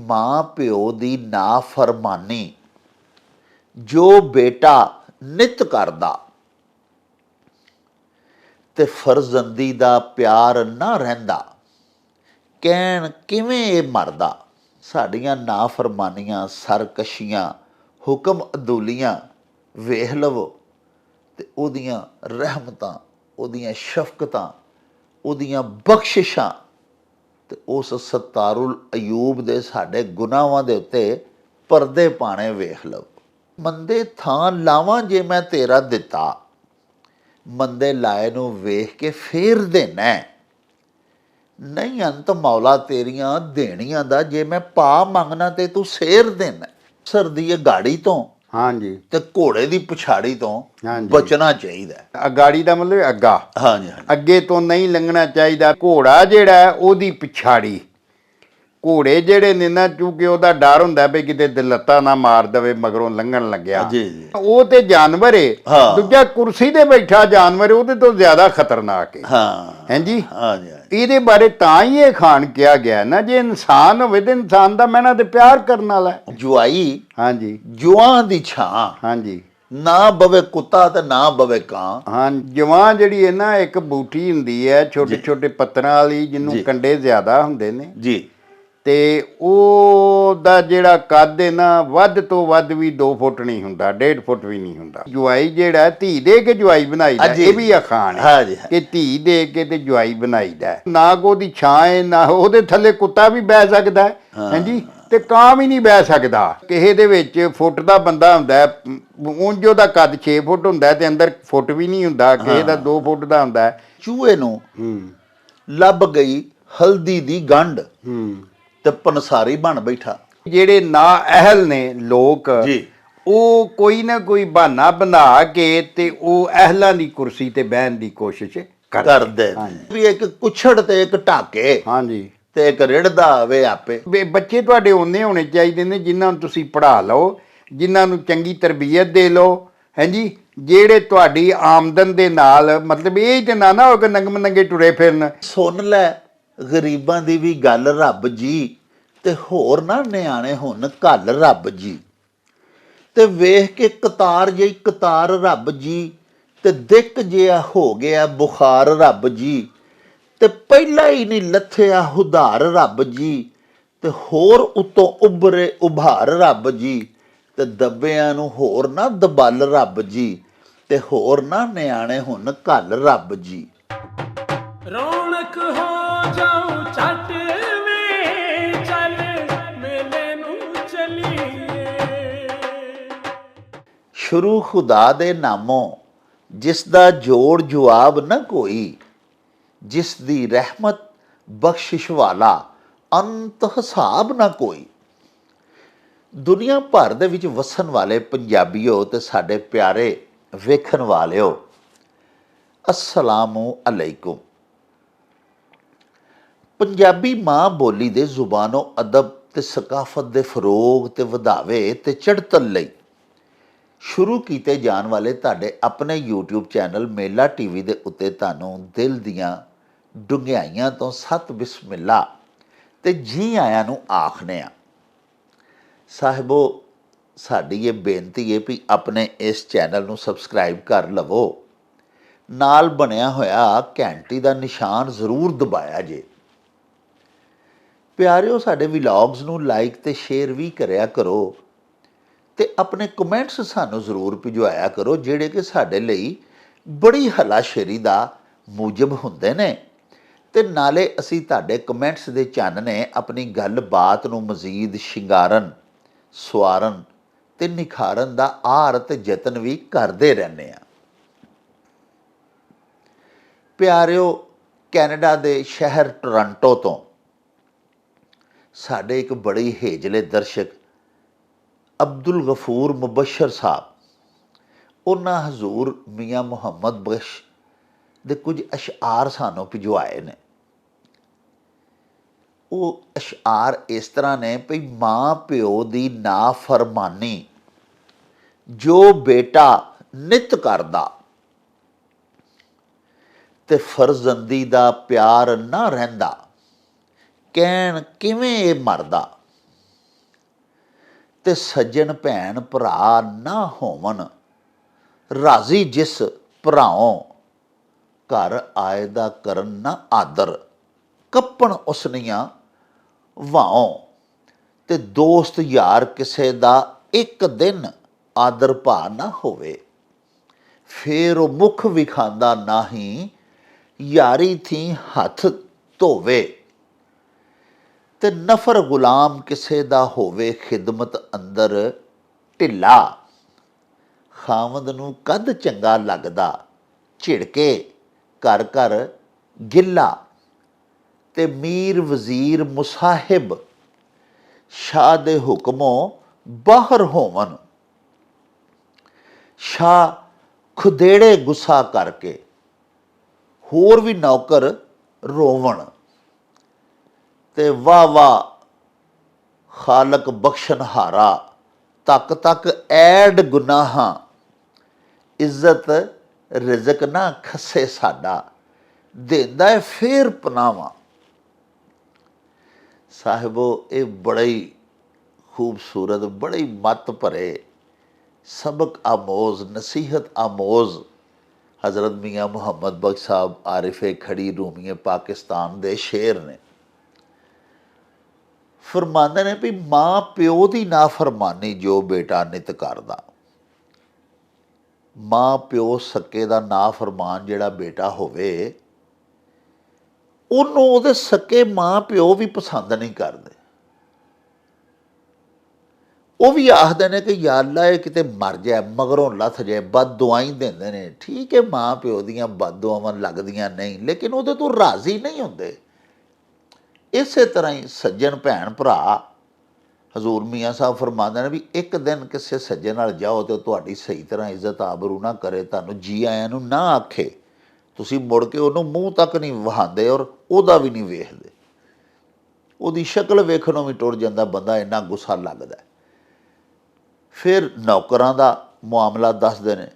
ਮਾਂ ਪਿਓ ਦੀ ਨਾਫਰਮਾਨੀ ਜੋ ਬੇਟਾ ਨਿਤ ਕਰਦਾ ਤੇ ਫਰਜ਼ੰਦੀ ਦਾ ਪਿਆਰ ਨਾ ਰਹਿੰਦਾ, ਕਹਿਣ ਕਿਵੇਂ ਇਹ ਮਰਦਾ। ਸਾਡੀਆਂ ਨਾਫਰਮਾਨੀਆਂ, ਸਰਕਸ਼ੀਆਂ, ਹੁਕਮ ਅਦੂਲੀਆਂ ਵੇਖ ਲਵੋ ਤੇ ਉਹਦੀਆਂ ਰਹਿਮਤਾਂ, ਉਹਦੀਆਂ ਸ਼ਫਕਤਾਂ, ਉਹਦੀਆਂ ਬਖਸ਼ਿਸ਼ਾਂ ਤੇ ਉਸ ਸਤਾਰੁਲ ਅਯੂਬ ਦੇ ਸਾਡੇ ਗੁਨਾਹਾਂ ਦੇ ਉੱਤੇ ਪਰਦੇ ਪਾਣੇ ਵੇਖ ਲਓ। ਮੰਦੇ ਥਾਂ ਲਾਵਾਂ ਜੇ ਮੈਂ ਤੇਰਾ ਦਿੱਤਾ, ਮੰਦੇ ਲਾਏ ਨੂੰ ਵੇਖ ਕੇ ਫੇਰ ਦੇਣਾ, ਨਹੀਂ ਅੰਤ ਮੌਲਾ ਤੇਰੀਆਂ ਦੇਣੀਆਂ ਦਾ, ਜੇ ਮੈਂ ਪਾ ਮੰਗਣਾ ਤੇ ਤੂੰ ਸੇਰ ਦੇਣਾ। ਸਰਦੀ ਹੈ ਗਾੜੀ ਤੋਂ, ਹਾਂਜੀ, ਤੇ ਘੋੜੇ ਦੀ ਪਛਾੜੀ ਤੋਂ ਬਚਣਾ ਚਾਹੀਦਾ। ਅਗਾੜੀ ਦਾ ਮਤਲਬ ਅੱਗਾ, ਹਾਂਜੀ, ਅੱਗੇ ਤੋਂ ਨਹੀਂ ਲੰਘਣਾ ਚਾਹੀਦਾ। ਘੋੜਾ ਜਿਹੜਾ ਉਹਦੀ ਪਿਛਾੜੀ, ਘੋੜੇ ਜਿਹੜੇ ਨੇ ਨਾ, ਚੂੰਕਿ ਉਹਦਾ ਡਰ ਹੁੰਦਾ ਵੀ ਕਿਤੇ ਲੱਤਾਂ ਨਾ ਮਾਰ ਦੇਵੇ ਮਗਰੋਂ ਲੰਘਣ ਲੱਗਿਆ। ਜੀ ਉਹ ਤੇ ਜਾਨਵਰ ਏ, ਦੂਜਾ ਕੁਰਸੀ ਤੇ ਬੈਠਾ ਜਾਨਵਰ ਉਹਦੇ ਤੋਂ ਜ਼ਿਆਦਾ ਖਤਰਨਾਕ ਹੈ। ਹਾਂਜੀ, ਇਹਦੇ ਬਾਰੇ ਤਾਂ ਹੀ ਇਹ ਖਾਨ ਕਿਹਾ ਗਿਆ ਨਾ, ਜੇ ਇਨਸਾਨ ਹੋਵੇ ਤੇ ਇਨਸਾਨ ਦਾ ਮਹਿਣਾ ਤੇ ਪਿਆਰ ਕਰਨ ਵਾਲਾ। ਜੁਆਈ, ਹਾਂਜੀ, ਜੁਆਂ ਦੀ ਛਾਂ, ਹਾਂਜੀ, ਨਾ ਬਵੇ ਕੁੱਤਾ ਤੇ ਨਾ ਬਵੇ ਕਾਂ। ਹਾਂ, ਜਵਾਂ ਜਿਹੜੀ ਹੈ ਨਾ ਇੱਕ ਬੂਟੀ ਹੁੰਦੀ ਹੈ ਛੋਟੇ ਛੋਟੇ ਪੱਤਰਾਂ ਵਾਲੀ, ਜਿਹਨੂੰ ਕੰਡੇ ਜ਼ਿਆਦਾ ਹੁੰਦੇ ਨੇ ਜੀ, ਤੇ ਉਹਦਾ ਜਿਹੜਾ ਕੱਦ ਹੈ ਨਾ ਵੱਧ ਤੋਂ ਵੱਧ ਵੀ 2 ਫੁੱਟ ਨਹੀਂ ਹੁੰਦਾ, 1.5 ਫੁੱਟ ਵੀ ਨਹੀਂ ਹੁੰਦਾ। ਜਵਾਈ ਜਿਹੜਾ ਧੀ ਦੇ ਕੇ ਜਵਾਈ ਬਣਾਈਦਾ, ਇਹ ਵੀ ਅਖਾਣ ਹੈ ਕਿ ਧੀ ਦੇ ਕੇ ਤੇ ਜਵਾਈ ਬਣਾਈਦਾ। ਨਾ ਉਹਦੀ ਛਾਂ ਹੈ, ਨਾ ਉਹਦੇ ਥੱਲੇ ਕੁੱਤਾ ਵੀ ਬਹਿ ਸਕਦਾ, ਹਾਂਜੀ, ਤੇ ਕਾਂ ਵੀ ਨਹੀਂ ਬਹਿ ਸਕਦਾ। ਕਿਸੇ ਦੇ ਵਿੱਚ ਫੁੱਟ ਦਾ ਬੰਦਾ ਹੁੰਦਾ, ਉਂਝ ਉਹਦਾ ਕੱਦ 6 ਫੁੱਟ ਹੁੰਦਾ ਤੇ ਅੰਦਰ ਫੁੱਟ ਵੀ ਨਹੀਂ ਹੁੰਦਾ, ਕਿਸੇ ਦਾ 2 ਫੁੱਟ ਦਾ ਹੁੰਦਾ। ਚੂਹੇ ਨੂੰ ਲੱਭ ਗਈ ਹਲਦੀ ਦੀ ਗੰਢ ਤੇ ਪੰਸਾਰੀ ਬਣ ਬੈਠਾ। ਜਿਹੜੇ ਨਾ ਅਹਿਲ ਨੇ ਲੋਕ ਜੀ, ਉਹ ਕੋਈ ਨਾ ਕੋਈ ਬਹਾਨਾ ਬਣਾ ਕੇ ਤੇ ਉਹ ਅਹਿਲਾਂ ਦੀ ਕੁਰਸੀ ਤੇ ਬਹਿਣ ਦੀ ਕੋਸ਼ਿਸ਼ ਕਰਦੇ ਵੀ ਇੱਕ ਕੁੱਛੜ ਤੇ ਇੱਕ ਢਾਕੇ, ਹਾਂਜੀ, ਤੇ ਇੱਕ ਰਿੜਦਾ ਹੋਵੇ ਆਪੇ। ਬੱਚੇ ਤੁਹਾਡੇ ਉਹਨੇ ਹੋਣੇ ਚਾਹੀਦੇ ਨੇ ਜਿਨ੍ਹਾਂ ਨੂੰ ਤੁਸੀਂ ਪੜ੍ਹਾ ਲਓ, ਜਿਨ੍ਹਾਂ ਨੂੰ ਚੰਗੀ ਤਰਬੀਅਤ ਦੇ ਲਓ, ਹਾਂਜੀ, ਜਿਹੜੇ ਤੁਹਾਡੀ ਆਮਦਨ ਦੇ ਨਾਲ, ਮਤਲਬ ਇਹ ਤੇ ਨਾ ਹੋ ਕੇ ਨੰਗੇ ਨੰਗੇ ਟੁਰੇ ਫਿਰਨ। ਸੁਣ ਲੈ ਗਰੀਬਾਂ ਦੀ ਵੀ ਗੱਲ ਰੱਬ ਜੀ, ਤੇ ਹੋਰ ਨਾ ਨਿਆਣੇ ਹੁਣ ਘੱਲ ਰੱਬ ਜੀ, ਤੇ ਵੇਖ ਕੇ ਕਤਾਰ ਜਿਹੀ ਕਤਾਰ ਰੱਬ ਜੀ, ਤੇ ਦਿੱਕ ਜਿਹਾ ਹੋ ਗਿਆ ਬੁਖਾਰ ਰੱਬ ਜੀ, ਤੇ ਪਹਿਲਾਂ ਹੀ ਨਹੀਂ ਲੱਥਿਆ ਹੁਧਾਰ ਰੱਬ ਜੀ, ਤੇ ਹੋਰ ਉੱਤੋਂ ਉੱਭਰੇ ਉਭਾਰ ਰੱਬ ਜੀ, ਤੇ ਦੱਬਿਆਂ ਨੂੰ ਹੋਰ ਨਾ ਦਬਲ ਰੱਬ ਜੀ, ਤੇ ਹੋਰ ਨਾ ਨਿਆਣੇ ਹੁਣ ਘੱਲ ਰੱਬ ਜੀ। ਰੌਣਕ ਹੋ ਜਾਊ ਛੱਟ ਵੇ, ਚੱਲ ਮੇਲੇ ਨੂੰ ਚਲੀਏ। ਸ਼ੁਰੂ ਖੁਦਾ ਦੇ ਨਾਮੋਂ, ਜਿਸ ਦਾ ਜੋੜ ਜਵਾਬ ਨਾ ਕੋਈ, ਜਿਸ ਦੀ ਰਹਿਮਤ ਬਖਸ਼ਿਸ਼ ਵਾਲਾ ਅੰਤ ਹਿਸਾਬ ਨਾ ਕੋਈ। ਦੁਨੀਆ ਭਰ ਦੇ ਵਿੱਚ ਵਸਣ ਵਾਲੇ ਪੰਜਾਬੀਓ ਤੇ ਸਾਡੇ ਪਿਆਰੇ ਵੇਖਣ ਵਾਲਿਓ, ਅਸਲਾਮੁ ਅਲੈਕੁਮ। ਪੰਜਾਬੀ ਮਾਂ ਬੋਲੀ ਦੇ ਜ਼ੁਬਾਨੋ ਅਦਬ ਤੇ ਸਕਾਫਤ ਦੇ ਫਰੋਗ ਤੇ ਵਧਾਵੇ ਤੇ ਚੜ੍ਹਤਲ ਲਈ ਸ਼ੁਰੂ ਕੀਤੇ ਜਾਣ ਵਾਲੇ ਤੁਹਾਡੇ ਆਪਣੇ YouTube ਚੈਨਲ ਮੇਲਾ TV ਦੇ ਉੱਤੇ ਤੁਹਾਨੂੰ ਦਿਲ ਦੀਆਂ ਡੂੰਘਾਈਆਂ ਤੋਂ ਸਤ ਬਿਸਮਿਲ੍ਲਾ ਤੇ ਜੀ ਆਇਆਂ ਨੂੰ ਆਖਦੇ ਹਾਂ। ਸਾਹਿਬੋ, ਸਾਡੀ ਇਹ ਬੇਨਤੀ ਹੈ ਵੀ ਆਪਣੇ ਇਸ ਚੈਨਲ ਨੂੰ ਸਬਸਕ੍ਰਾਈਬ ਕਰ ਲਵੋ, ਨਾਲ ਬਣਿਆ ਹੋਇਆ ਘੰਟੀ ਦਾ ਨਿਸ਼ਾਨ ਜ਼ਰੂਰ ਦਬਾਇਆ ਜੇ। ਪਿਆਰਿਓ, ਸਾਡੇ ਵਲੌਗਸ ਨੂੰ ਲਾਈਕ ਤੇ ਸ਼ੇਅਰ ਵੀ ਕਰਿਆ ਕਰੋ, ਤੇ ਆਪਣੇ ਕਮੈਂਟਸ ਸਾਨੂੰ ਜ਼ਰੂਰ ਭਿਜਵਾਇਆ ਕਰੋ, ਜਿਹੜੇ ਕਿ ਸਾਡੇ ਲਈ ਬੜੀ ਹਲਾਸ਼ੇਰੀ ਦਾ ਮੂਜਬ ਹੁੰਦੇ ਨੇ, ਤੇ ਨਾਲੇ ਅਸੀਂ ਤੁਹਾਡੇ ਕਮੈਂਟਸ ਦੇ ਚਾਨਣੇ ਆਪਣੀ ਗੱਲਬਾਤ ਨੂੰ ਮਜ਼ੀਦ ਸ਼ਿੰਗਾਰਨ, ਸਵਾਰਨ ਤੇ ਨਿਖਾਰਨ ਦਾ ਆਰ ਤੇ ਯਤਨ ਵੀ ਕਰਦੇ ਰਹਿੰਦੇ ਹਾਂ। ਪਿਆਰਿਓ, ਕੈਨੇਡਾ ਦੇ ਸ਼ਹਿਰ ਟੋਰਾਂਟੋ ਤੋਂ ਸਾਡੇ ਇੱਕ ਬੜੀ ਹੇਜਲੇ ਦਰਸ਼ਕ ਅਬਦੁਲ ਗਫੂਰ ਮੁਬਸ਼ਰ ਸਾਹਿਬ, ਉਹਨਾਂ ਹਜ਼ੂਰ ਮੀਆਂ ਮੁਹੰਮਦ ਬਖਸ਼ ਦੇ ਕੁਝ ਅਸ਼ਆਰ ਸਾਨੂੰ ਭਿਜਵਾਏ ਨੇ। ਉਹ ਅਸ਼ਆਰ ਇਸ ਤਰ੍ਹਾਂ ਨੇ ਵੀ ਮਾਂ ਪਿਓ ਦੀ ਨਾਫਰਮਾਨੀ ਜੋ ਬੇਟਾ ਨਿਤ ਕਰਦਾ ਤੇ ਫਰਜ਼ੰਦੀ ਦਾ ਪਿਆਰ ਨਾ ਰਹਿੰਦਾ, ਕਹਿਣ ਕਿਵੇਂ ਇਹ ਮਰਦਾ। ਤੇ ਸੱਜਣ ਭੈਣ ਭਰਾ ਨਾ ਹੋਵਨ, ਰਾਜ਼ੀ ਜਿਸ ਭਰਾਓਂ, ਘਰ ਆਏ ਦਾ ਕਰਨ ਨਾ ਆਦਰ, ਕੱਪਣ ਉਸਨੀਆਂ ਵਾਹੋਂ। ਤੇ ਦੋਸਤ ਯਾਰ ਕਿਸੇ ਦਾ ਇੱਕ ਦਿਨ ਆਦਰ ਭਾ ਨਾ ਹੋਵੇ, ਫੇਰ ਉਹ ਮੁਖ ਵਿਖਾਂਦਾ ਨਾਹੀਂ, ਯਾਰੀ ਥੀ ਹੱਥ ਧੋਵੇ। ਤੇ ਨਫਰ ਗੁਲਾਮ ਕਿਸੇ ਦਾ ਹੋਵੇ, ਖਿਦਮਤ ਅੰਦਰ ਢਿੱਲਾ, ਖਾਵੰਦ ਨੂੰ ਕਦ ਚੰਗਾ ਲੱਗਦਾ, ਝਿੜਕੇ ਘਰ ਘਰ ਗਿੱਲਾ। ਤੇ ਮੀਰ ਵਜ਼ੀਰ ਮੁਸਾਹਿਬ, ਸ਼ਾਹ ਦੇ ਹੁਕਮੋਂ ਬਾਹਰ ਹੋਵਨ, ਸ਼ਾਹ ਖੁਦੇੜੇ ਗੁੱਸਾ ਕਰਕੇ, ਹੋਰ ਵੀ ਨੌਕਰ ਰੋਵਣ। ਤੇ ਵਾਹ ਵਾਹ ਖਾਲਕ ਬਖਸ਼ਣਹਾਰਾ, ਤੱਕ ਤੱਕ ਐਡ ਗੁਨਾਹਾਂ, ਇੱਜ਼ਤ ਰਿਜ਼ਕ ਨਾ ਖੱਸੇ ਸਾਡਾ, ਦਿੰਦਾ ਹੈ ਫੇਰ ਪਨਾਵਾਂ। ਸਾਹਿਬੋ, ਇਹ ਬੜਾ ਹੀ ਖੂਬਸੂਰਤ, ਬੜੇ ਹੀ ਮੱਤ ਭਰੇ, ਸਬਕ ਆਮੋਜ਼, ਨਸੀਹਤ ਆਮੋਜ਼ ਹਜ਼ਰਤ ਮੀਆਂ ਮੁਹੰਮਦ ਬਖਸ਼ ਸਾਹਿਬ ਆਰਿਫ ਖੜੀ ਰੂਮੀਏ ਪਾਕਿਸਤਾਨ ਦੇ ਸ਼ੇਰ ਨੇ। ਫਰਮਾਉਂਦੇ ਨੇ ਵੀ ਮਾਂ ਪਿਓ ਦੀ ਨਾਫਰਮਾਨੀ ਜੋ ਬੇਟਾ ਨਿਤ ਕਰਦਾ, ਮਾਂ ਪਿਓ ਸੱਕੇ ਦਾ ਨਾਫਰਮਾਨ ਜਿਹੜਾ ਬੇਟਾ ਹੋਵੇ, ਉਹਨੂੰ ਉਹਦੇ ਸੱਕੇ ਮਾਂ ਪਿਓ ਵੀ ਪਸੰਦ ਨਹੀਂ ਕਰਦੇ। ਉਹ ਵੀ ਆਖਦੇ ਨੇ ਕਿ ਯਾ ਅੱਲਾ ਇਹ ਕਿਤੇ ਮਰ ਜਾਏ, ਮਗਰੋਂ ਲੱਥ ਜਾਏ, ਬਦ ਦੁਆਈ ਦਿੰਦੇ ਨੇ। ਠੀਕ ਹੈ, ਮਾਂ ਪਿਓ ਦੀਆਂ ਬਦ ਦੁਆਵਾਂ ਲੱਗਦੀਆਂ ਨਹੀਂ, ਲੇਕਿਨ ਉਹਦੇ ਤੋਂ ਰਾਜ਼ੀ ਨਹੀਂ ਹੁੰਦੇ। ਇਸੇ ਤਰ੍ਹਾਂ ਹੀ ਸੱਜਣ ਭੈਣ ਭਰਾ, ਹਜ਼ੂਰ ਮੀਆਂ ਸਾਹਿਬ ਫਰਮਾਉਂਦੇ ਨੇ ਵੀ ਇੱਕ ਦਿਨ ਕਿਸੇ ਸੱਜਣ ਨਾਲ ਜਾਓ ਤੇ ਤੁਹਾਡੀ ਸਹੀ ਤਰ੍ਹਾਂ ਇੱਜ਼ਤ ਆਬਰੂ ਨਾ ਕਰੇ, ਤੁਹਾਨੂੰ ਜੀ ਆਇਆਂ ਨੂੰ ਨਾ ਆਖੇ, ਤੁਸੀਂ ਮੁੜ ਕੇ ਉਹਨੂੰ ਮੂੰਹ ਤੱਕ ਨਹੀਂ ਵਹਾਉਂਦੇ ਔਰ ਉਹਦਾ ਵੀ ਨਹੀਂ ਵੇਖਦੇ, ਉਹਦੀ ਸ਼ਕਲ ਵੇਖਣੋਂ ਵੀ ਟੁੱਟ ਜਾਂਦਾ ਬੰਦਾ, ਇੰਨਾ ਗੁੱਸਾ ਲੱਗਦਾ। ਫਿਰ ਨੌਕਰਾਂ ਦਾ ਮਾਮਲਾ ਦੱਸਦੇ ਨੇ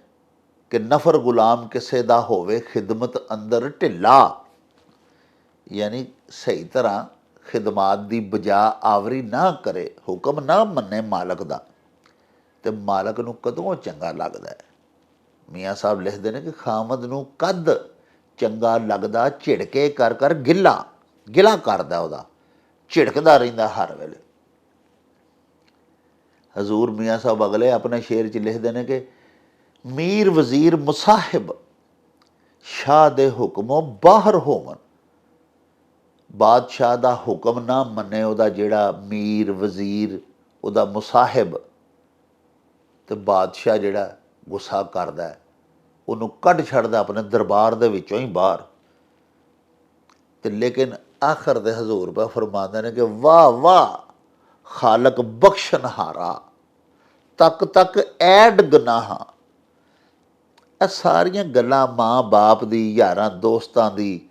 ਕਿ ਨਫਰ ਗੁਲਾਮ ਕਿਸੇ ਦਾ ਹੋਵੇ, ਖਿਦਮਤ ਅੰਦਰ ਢਿੱਲਾ, ਯਾਨੀ ਸਹੀ ਤਰ੍ਹਾਂ ਖਿਦਮਾਤ ਦੀ ਬਜਾ ਆਵਰੀ ਨਾ ਕਰੇ, ਹੁਕਮ ਨਾ ਮੰਨੇ ਮਾਲਕ ਦਾ, ਤੇ ਮਾਲਕ ਨੂੰ ਕਦੋਂ ਚੰਗਾ ਲੱਗਦਾ ਹੈ। ਮੀਆਂ ਸਾਹਿਬ ਲਿਖਦੇ ਨੇ ਕਿ ਖਾਮਦ ਨੂੰ ਕਦ ਚੰਗਾ ਲੱਗਦਾ, ਝਿੜਕੇ ਕਰ ਕਰ ਗਿੱਲਾ, ਗਿਲਾ ਕਰਦਾ, ਉਹਦਾ ਝਿੜਕਦਾ ਰਹਿੰਦਾ ਹਰ ਵੇਲੇ। ਹਜ਼ੂਰ ਮੀਆਂ ਸਾਹਿਬ ਅਗਲੇ ਆਪਣੇ ਸ਼ੇਰ 'ਚ ਲਿਖਦੇ ਨੇ ਕਿ ਮੀਰ ਵਜ਼ੀਰ ਮੁਸਾਹਿਬ, ਸ਼ਾਹ ਦੇ ਹੁਕਮੋਂ ਬਾਹਰ ਹੋਵਨ, ਬਾਦਸ਼ਾਹ ਦਾ ਹੁਕਮ ਨਾ ਮੰਨੇ, ਉਹਦਾ ਜਿਹੜਾ ਮੀਰ ਵਜ਼ੀਰ, ਉਹਦਾ ਮੁਸਾਹਿਬ, ਤੇ ਬਾਦਸ਼ਾਹ ਜਿਹੜਾ ਗੁੱਸਾ ਕਰਦਾ, ਉਹਨੂੰ ਕੱਢ ਛੱਡਦਾ ਆਪਣੇ ਦਰਬਾਰ ਦੇ ਵਿੱਚੋਂ ਹੀ ਬਾਹਰ। ਤੇ ਲੇਕਿਨ ਆਖਰ ਦੇ ਹਜ਼ੂਰ ਪਾ ਫਰਮਾਉਂਦੇ ਨੇ ਕਿ ਵਾਹ ਵਾਹ ਖਾਲਕ ਬਖਸ਼ਣਹਾਰਾ, ਤੱਕ ਤੱਕ ਐਡ ਗੁਨਾਹਾਂ। ਇਹ ਸਾਰੀਆਂ ਗੱਲਾਂ ਮਾਂ ਬਾਪ ਦੀ, ਯਾਰਾਂ ਦੋਸਤਾਂ ਦੀ,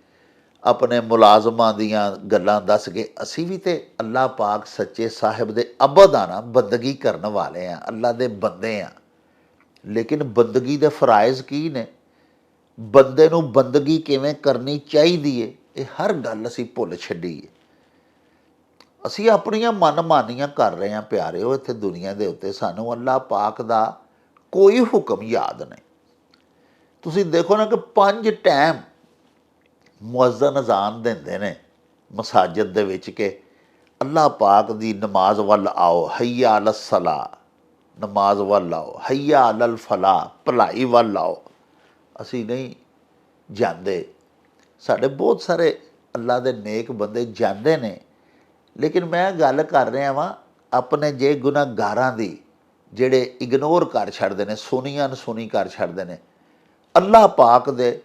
ਆਪਣੇ ਮੁਲਾਜ਼ਮਾਂ ਦੀਆਂ ਗੱਲਾਂ ਦੱਸ ਕੇ ਅਸੀਂ ਵੀ ਤੇ ਅੱਲਾ ਪਾਕ ਸੱਚੇ ਸਾਹਿਬ ਦੇ ਅਬਦ ਆ ਨਾ, ਬੰਦਗੀ ਕਰਨ ਵਾਲੇ ਆ, ਅੱਲਾ ਦੇ ਬੰਦੇ ਆ। ਲੇਕਿਨ ਬੰਦਗੀ ਦੇ ਫਰਾਇਜ਼ ਕੀ ਨੇ, ਬੰਦੇ ਨੂੰ ਬੰਦਗੀ ਕਿਵੇਂ ਕਰਨੀ ਚਾਹੀਦੀ ਹੈ, ਇਹ ਹਰ ਗੱਲ ਅਸੀਂ ਭੁੱਲ ਛੱਡੀ ਹੈ। ਅਸੀਂ ਆਪਣੀਆਂ ਮਨਮਾਨੀਆਂ ਕਰ ਰਹੇ ਹਾਂ ਪਿਆਰਿਓ ਇੱਥੇ ਦੁਨੀਆ ਦੇ ਉੱਤੇ। ਸਾਨੂੰ ਅੱਲਾ ਪਾਕ ਦਾ ਕੋਈ ਹੁਕਮ ਯਾਦ ਨਹੀਂ। ਤੁਸੀਂ ਦੇਖੋ ਨਾ ਕਿ 5 ਟਾਈਮ ਮੁਅੱਜ਼ਨ ਅਜ਼ਾਨ ਦਿੰਦੇ ਨੇ ਮਸਾਜਿਦ ਦੇ ਵਿੱਚ ਕਿ ਅੱਲਾ ਪਾਕ ਦੀ ਨਮਾਜ਼ ਵੱਲ ਆਓ, ਹਈਆ ਅਲ ਸਲਾ, ਨਮਾਜ਼ ਵੱਲ ਆਓ, ਹਈਆ ਅਲ ਫਲਾਹ, ਭਲਾਈ ਵੱਲ ਆਓ। ਅਸੀਂ ਨਹੀਂ ਜਾਂਦੇ। ਸਾਡੇ ਬਹੁਤ ਸਾਰੇ ਅੱਲਾ ਦੇ ਨੇਕ ਬੰਦੇ ਜਾਂਦੇ ਨੇ, ਲੇਕਿਨ ਮੈਂ ਗੱਲ ਕਰ ਰਿਹਾ ਵਾਂ ਆਪਣੇ ਜੇ ਗੁਨਾਹਗਾਰਾਂ ਦੀ, ਜਿਹੜੇ ਇਗਨੋਰ ਕਰ ਛੱਡਦੇ ਨੇ, ਸੁਣੀ ਅਨਸੁਣੀ ਕਰ ਛੱਡਦੇ ਨੇ। ਅੱਲਾ ਪਾਕ ਦੇ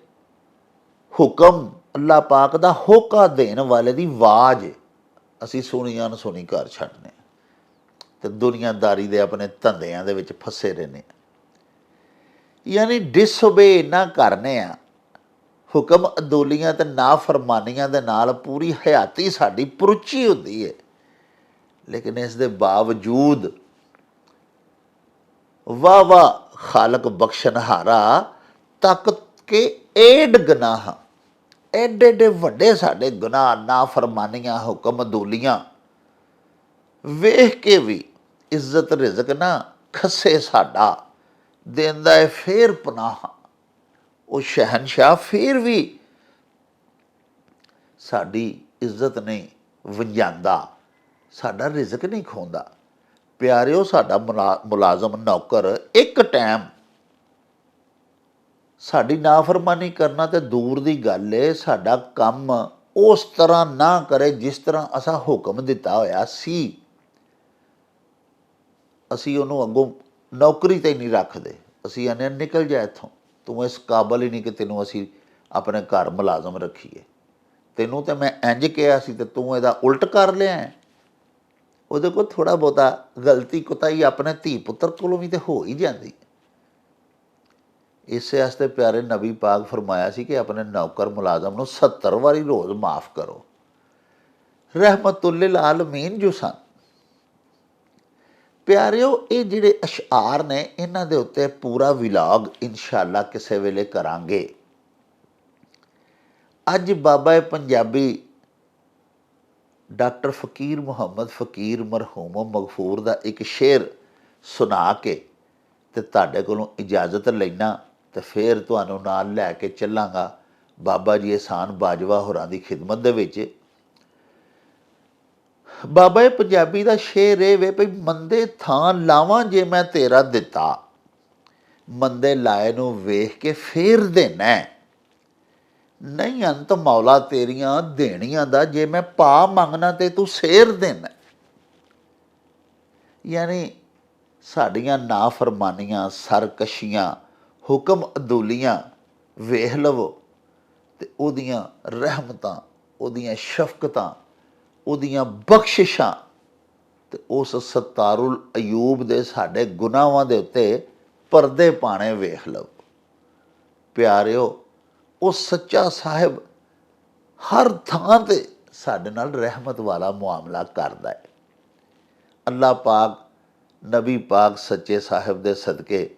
ਹੁਕਮ, ਅੱਲਾ ਪਾਕ ਦਾ ਹੋਕਾ ਦੇਣ ਵਾਲੇ ਦੀ ਆਵਾਜ਼ ਅਸੀਂ ਸੁਣੀ ਅਨਸੁਣੀ ਕਰ ਛੱਡਨੇ ਤੇ ਦੁਨੀਆਦਾਰੀ ਦੇ ਆਪਣੇ ਧੰਦਿਆਂ ਦੇ ਵਿੱਚ ਫਸੇ ਰਹਿੰਦੇ। ਯਾਨੀ ਡਿਸਓਬੇ ਨਾ ਕਰਨੇ ਆ, ਹੁਕਮ ਅਦੋਲੀਆਂ ਤੇ ਨਾਫਰਮਾਨੀਆਂ ਦੇ ਨਾਲ ਪੂਰੀ ਹਯਾਤੀ ਸਾਡੀ ਪਰੁਚੀ ਹੁੰਦੀ ਹੈ। ਲੇਕਿਨ ਇਸ ਦੇ ਬਾਵਜੂਦ ਵਾਹ ਵਾਹ ਖਾਲਕ ਬਖਸ਼ਣਹਾਰਾ, ਤੱਕ ਕੇ ਏਡ ਗੁਨਾਹ, ਐਡੇ ਐਡੇ ਵੱਡੇ ਸਾਡੇ ਗੁਨਾਹ, ਨਾਫਰਮਾਨੀਆਂ, ਹੁਕਮ ਅਦੋਲੀਆਂ ਵੇਖ ਕੇ ਵੀ ਇੱਜ਼ਤ ਰਿਜ਼ਕ ਨਾ ਖੱਸੇ ਸਾਡਾ ਦਿੰਦਾ ਹੈ ਫੇਰ ਪਨਾਹ। ਉਹ ਸ਼ਹਿਨਸ਼ਾਹ ਫੇਰ ਵੀ ਸਾਡੀ ਇੱਜ਼ਤ ਨਹੀਂ ਵੰਜਾਂਦਾ, ਸਾਡਾ ਰਿਜ਼ਕ ਨਹੀਂ ਖੋਂਦਾ। ਪਿਆਰਿਓ, ਸਾਡਾ ਮੁਲਾਜ਼ਮ ਨੌਕਰ ਇੱਕ ਟਾਈਮ ਸਾਡੀ ਨਾਫਰਮਾਨੀ ਕਰਨਾ ਤੇ ਦੂਰ ਦੀ ਗੱਲ ਏ, ਸਾਡਾ ਕੰਮ ਉਸ ਤਰ੍ਹਾਂ ਨਾ ਕਰੇ ਜਿਸ ਤਰ੍ਹਾਂ ਅਸਾਂ ਹੁਕਮ ਦਿੱਤਾ ਹੋਇਆ ਸੀ, ਅਸੀਂ ਉਹਨੂੰ ਅੱਗੋਂ ਨੌਕਰੀ ਤੇ ਨਹੀਂ ਰੱਖਦੇ। ਅਸੀਂ ਇਹਨੇ ਨਿਕਲ ਜਾ ਇੱਥੋਂ, ਤੂੰ ਇਸ ਕਾਬਲ ਹੀ ਨਹੀਂ ਕਿ ਤੈਨੂੰ ਅਸੀਂ ਆਪਣੇ ਘਰ ਮੁਲਾਜ਼ਮ ਰੱਖੀਏ। ਤੈਨੂੰ ਤਾਂ ਮੈਂ ਇੰਝ ਕਿਹਾ ਸੀ ਤੇ ਤੂੰ ਇਹਦਾ ਉਲਟ ਕਰ ਲਿਆ। ਉਹਦੇ ਕੋਲ ਥੋੜ੍ਹਾ ਬਹੁਤਾ ਗਲਤੀ ਕੁਤਾਈ ਆਪਣੇ ਧੀ ਪੁੱਤਰ ਕੋਲੋਂ ਵੀ ਤਾਂ ਹੋ ਹੀ ਜਾਂਦੀ। ਇਸੇ ਵਾਸਤੇ ਪਿਆਰੇ ਨਬੀ ਪਾਕ ਫਰਮਾਇਆ ਸੀ ਕਿ ਆਪਣੇ ਨੌਕਰ ਮੁਲਾਜ਼ਮ ਨੂੰ 70 ਵਾਰੀ ਰੋਜ਼ ਮਾफ़ ਕਰੋ। ਰਹਿਮਤੁਲ ਲਿਲ ਆਲਮੀਨ ਜੋ ਸਨ। ਪਿਆਰਿਓ, ਇਹ ਜਿਹੜੇ ਅਸ਼ਆਰ ਨੇ ਇਹਨਾਂ ਦੇ ਉੱਤੇ ਪੂਰਾ ਵਿਲਾਗ ਇਨਸ਼ਾਅੱਲਾ ਕਿਸੇ ਵੇਲੇ ਕਰਾਂਗੇ। ਅੱਜ ਬਾਬਾ ਪੰਜਾਬੀ ਡਾਕਟਰ ਫ਼ਕੀਰ ਮੁਹੰਮਦ ਫ਼ਕੀਰ ਮਰਹੂਮ ਮਗਫੂਰ ਦਾ ਇੱਕ ਸ਼ੇਰ ਸੁਣਾ ਕੇ ਤੇ ਤੁਹਾਡੇ ਕੋਲੋਂ ਇਜਾਜ਼ਤ ਲੈਣਾ ਤੇ ਫਿਰ ਤੁਹਾਨੂੰ ਨਾਲ ਲੈ ਕੇ ਚੱਲਾਂਗਾ ਬਾਬਾ ਜੀ ਅਹਿਸਾਨ ਬਾਜਵਾ ਹੋਰਾਂ ਦੀ ਖਿਦਮਤ ਦੇ ਵਿੱਚ। ਬਾਬਾ ਪੰਜਾਬੀ ਦਾ ਸ਼ੇਰ ਇਹ ਵੇ ਭਈ, ਮੰਦੇ ਥਾਂ ਲਾਵਾਂ ਜੇ ਮੈਂ ਤੇਰਾ ਦਿੱਤਾ, ਮੰਦੇ ਲਾਏ ਨੂੰ ਵੇਖ ਕੇ ਫੇਰ ਦੇਣਾ, ਨਹੀਂ ਅੰਤ ਮੌਲਾ ਤੇਰੀਆਂ ਦੇਣੀਆਂ ਦਾ, ਜੇ ਮੈਂ ਪਾ ਮੰਗਣਾ ਤੇ ਤੂੰ ਸੇਰ ਦੇਣਾ। ਯਾਨੀ ਸਾਡੀਆਂ ਨਾਫਰਮਾਨੀਆਂ, ਸਰਕਸ਼ੀਆਂ, ਹੁਕਮ ਅਦੂਲੀਆਂ ਵੇਖ ਲਵੋ ਤੇ ਉਹਦੀਆਂ ਰਹਿਮਤਾਂ, ਉਹਦੀਆਂ ਸ਼ਫਕਤਾਂ, ਉਹਦੀਆਂ ਬਖਸ਼ਿਸ਼ਾਂ ਤੇ ਉਸ ਸਤਾਰੁਲ ਅਯੂਬ ਦੇ ਸਾਡੇ ਗੁਨਾਹਾਂ ਦੇ ਉੱਤੇ ਪਰਦੇ ਪਾਣੇ ਵੇਖ ਲਓ। ਪਿਆਰਿਓ, ਉਹ ਸੱਚਾ ਸਾਹਿਬ ਹਰ ਥਾਂ ਤੇ ਸਾਡੇ ਨਾਲ ਰਹਿਮਤ ਵਾਲਾ ਮੁਆਮਲਾ ਕਰਦਾ ਹੈ। ਅੱਲਾਹ ਪਾਕ, ਨਬੀ ਪਾਕ ਸੱਚੇ ਸਾਹਿਬ ਦੇ ਸਦਕੇ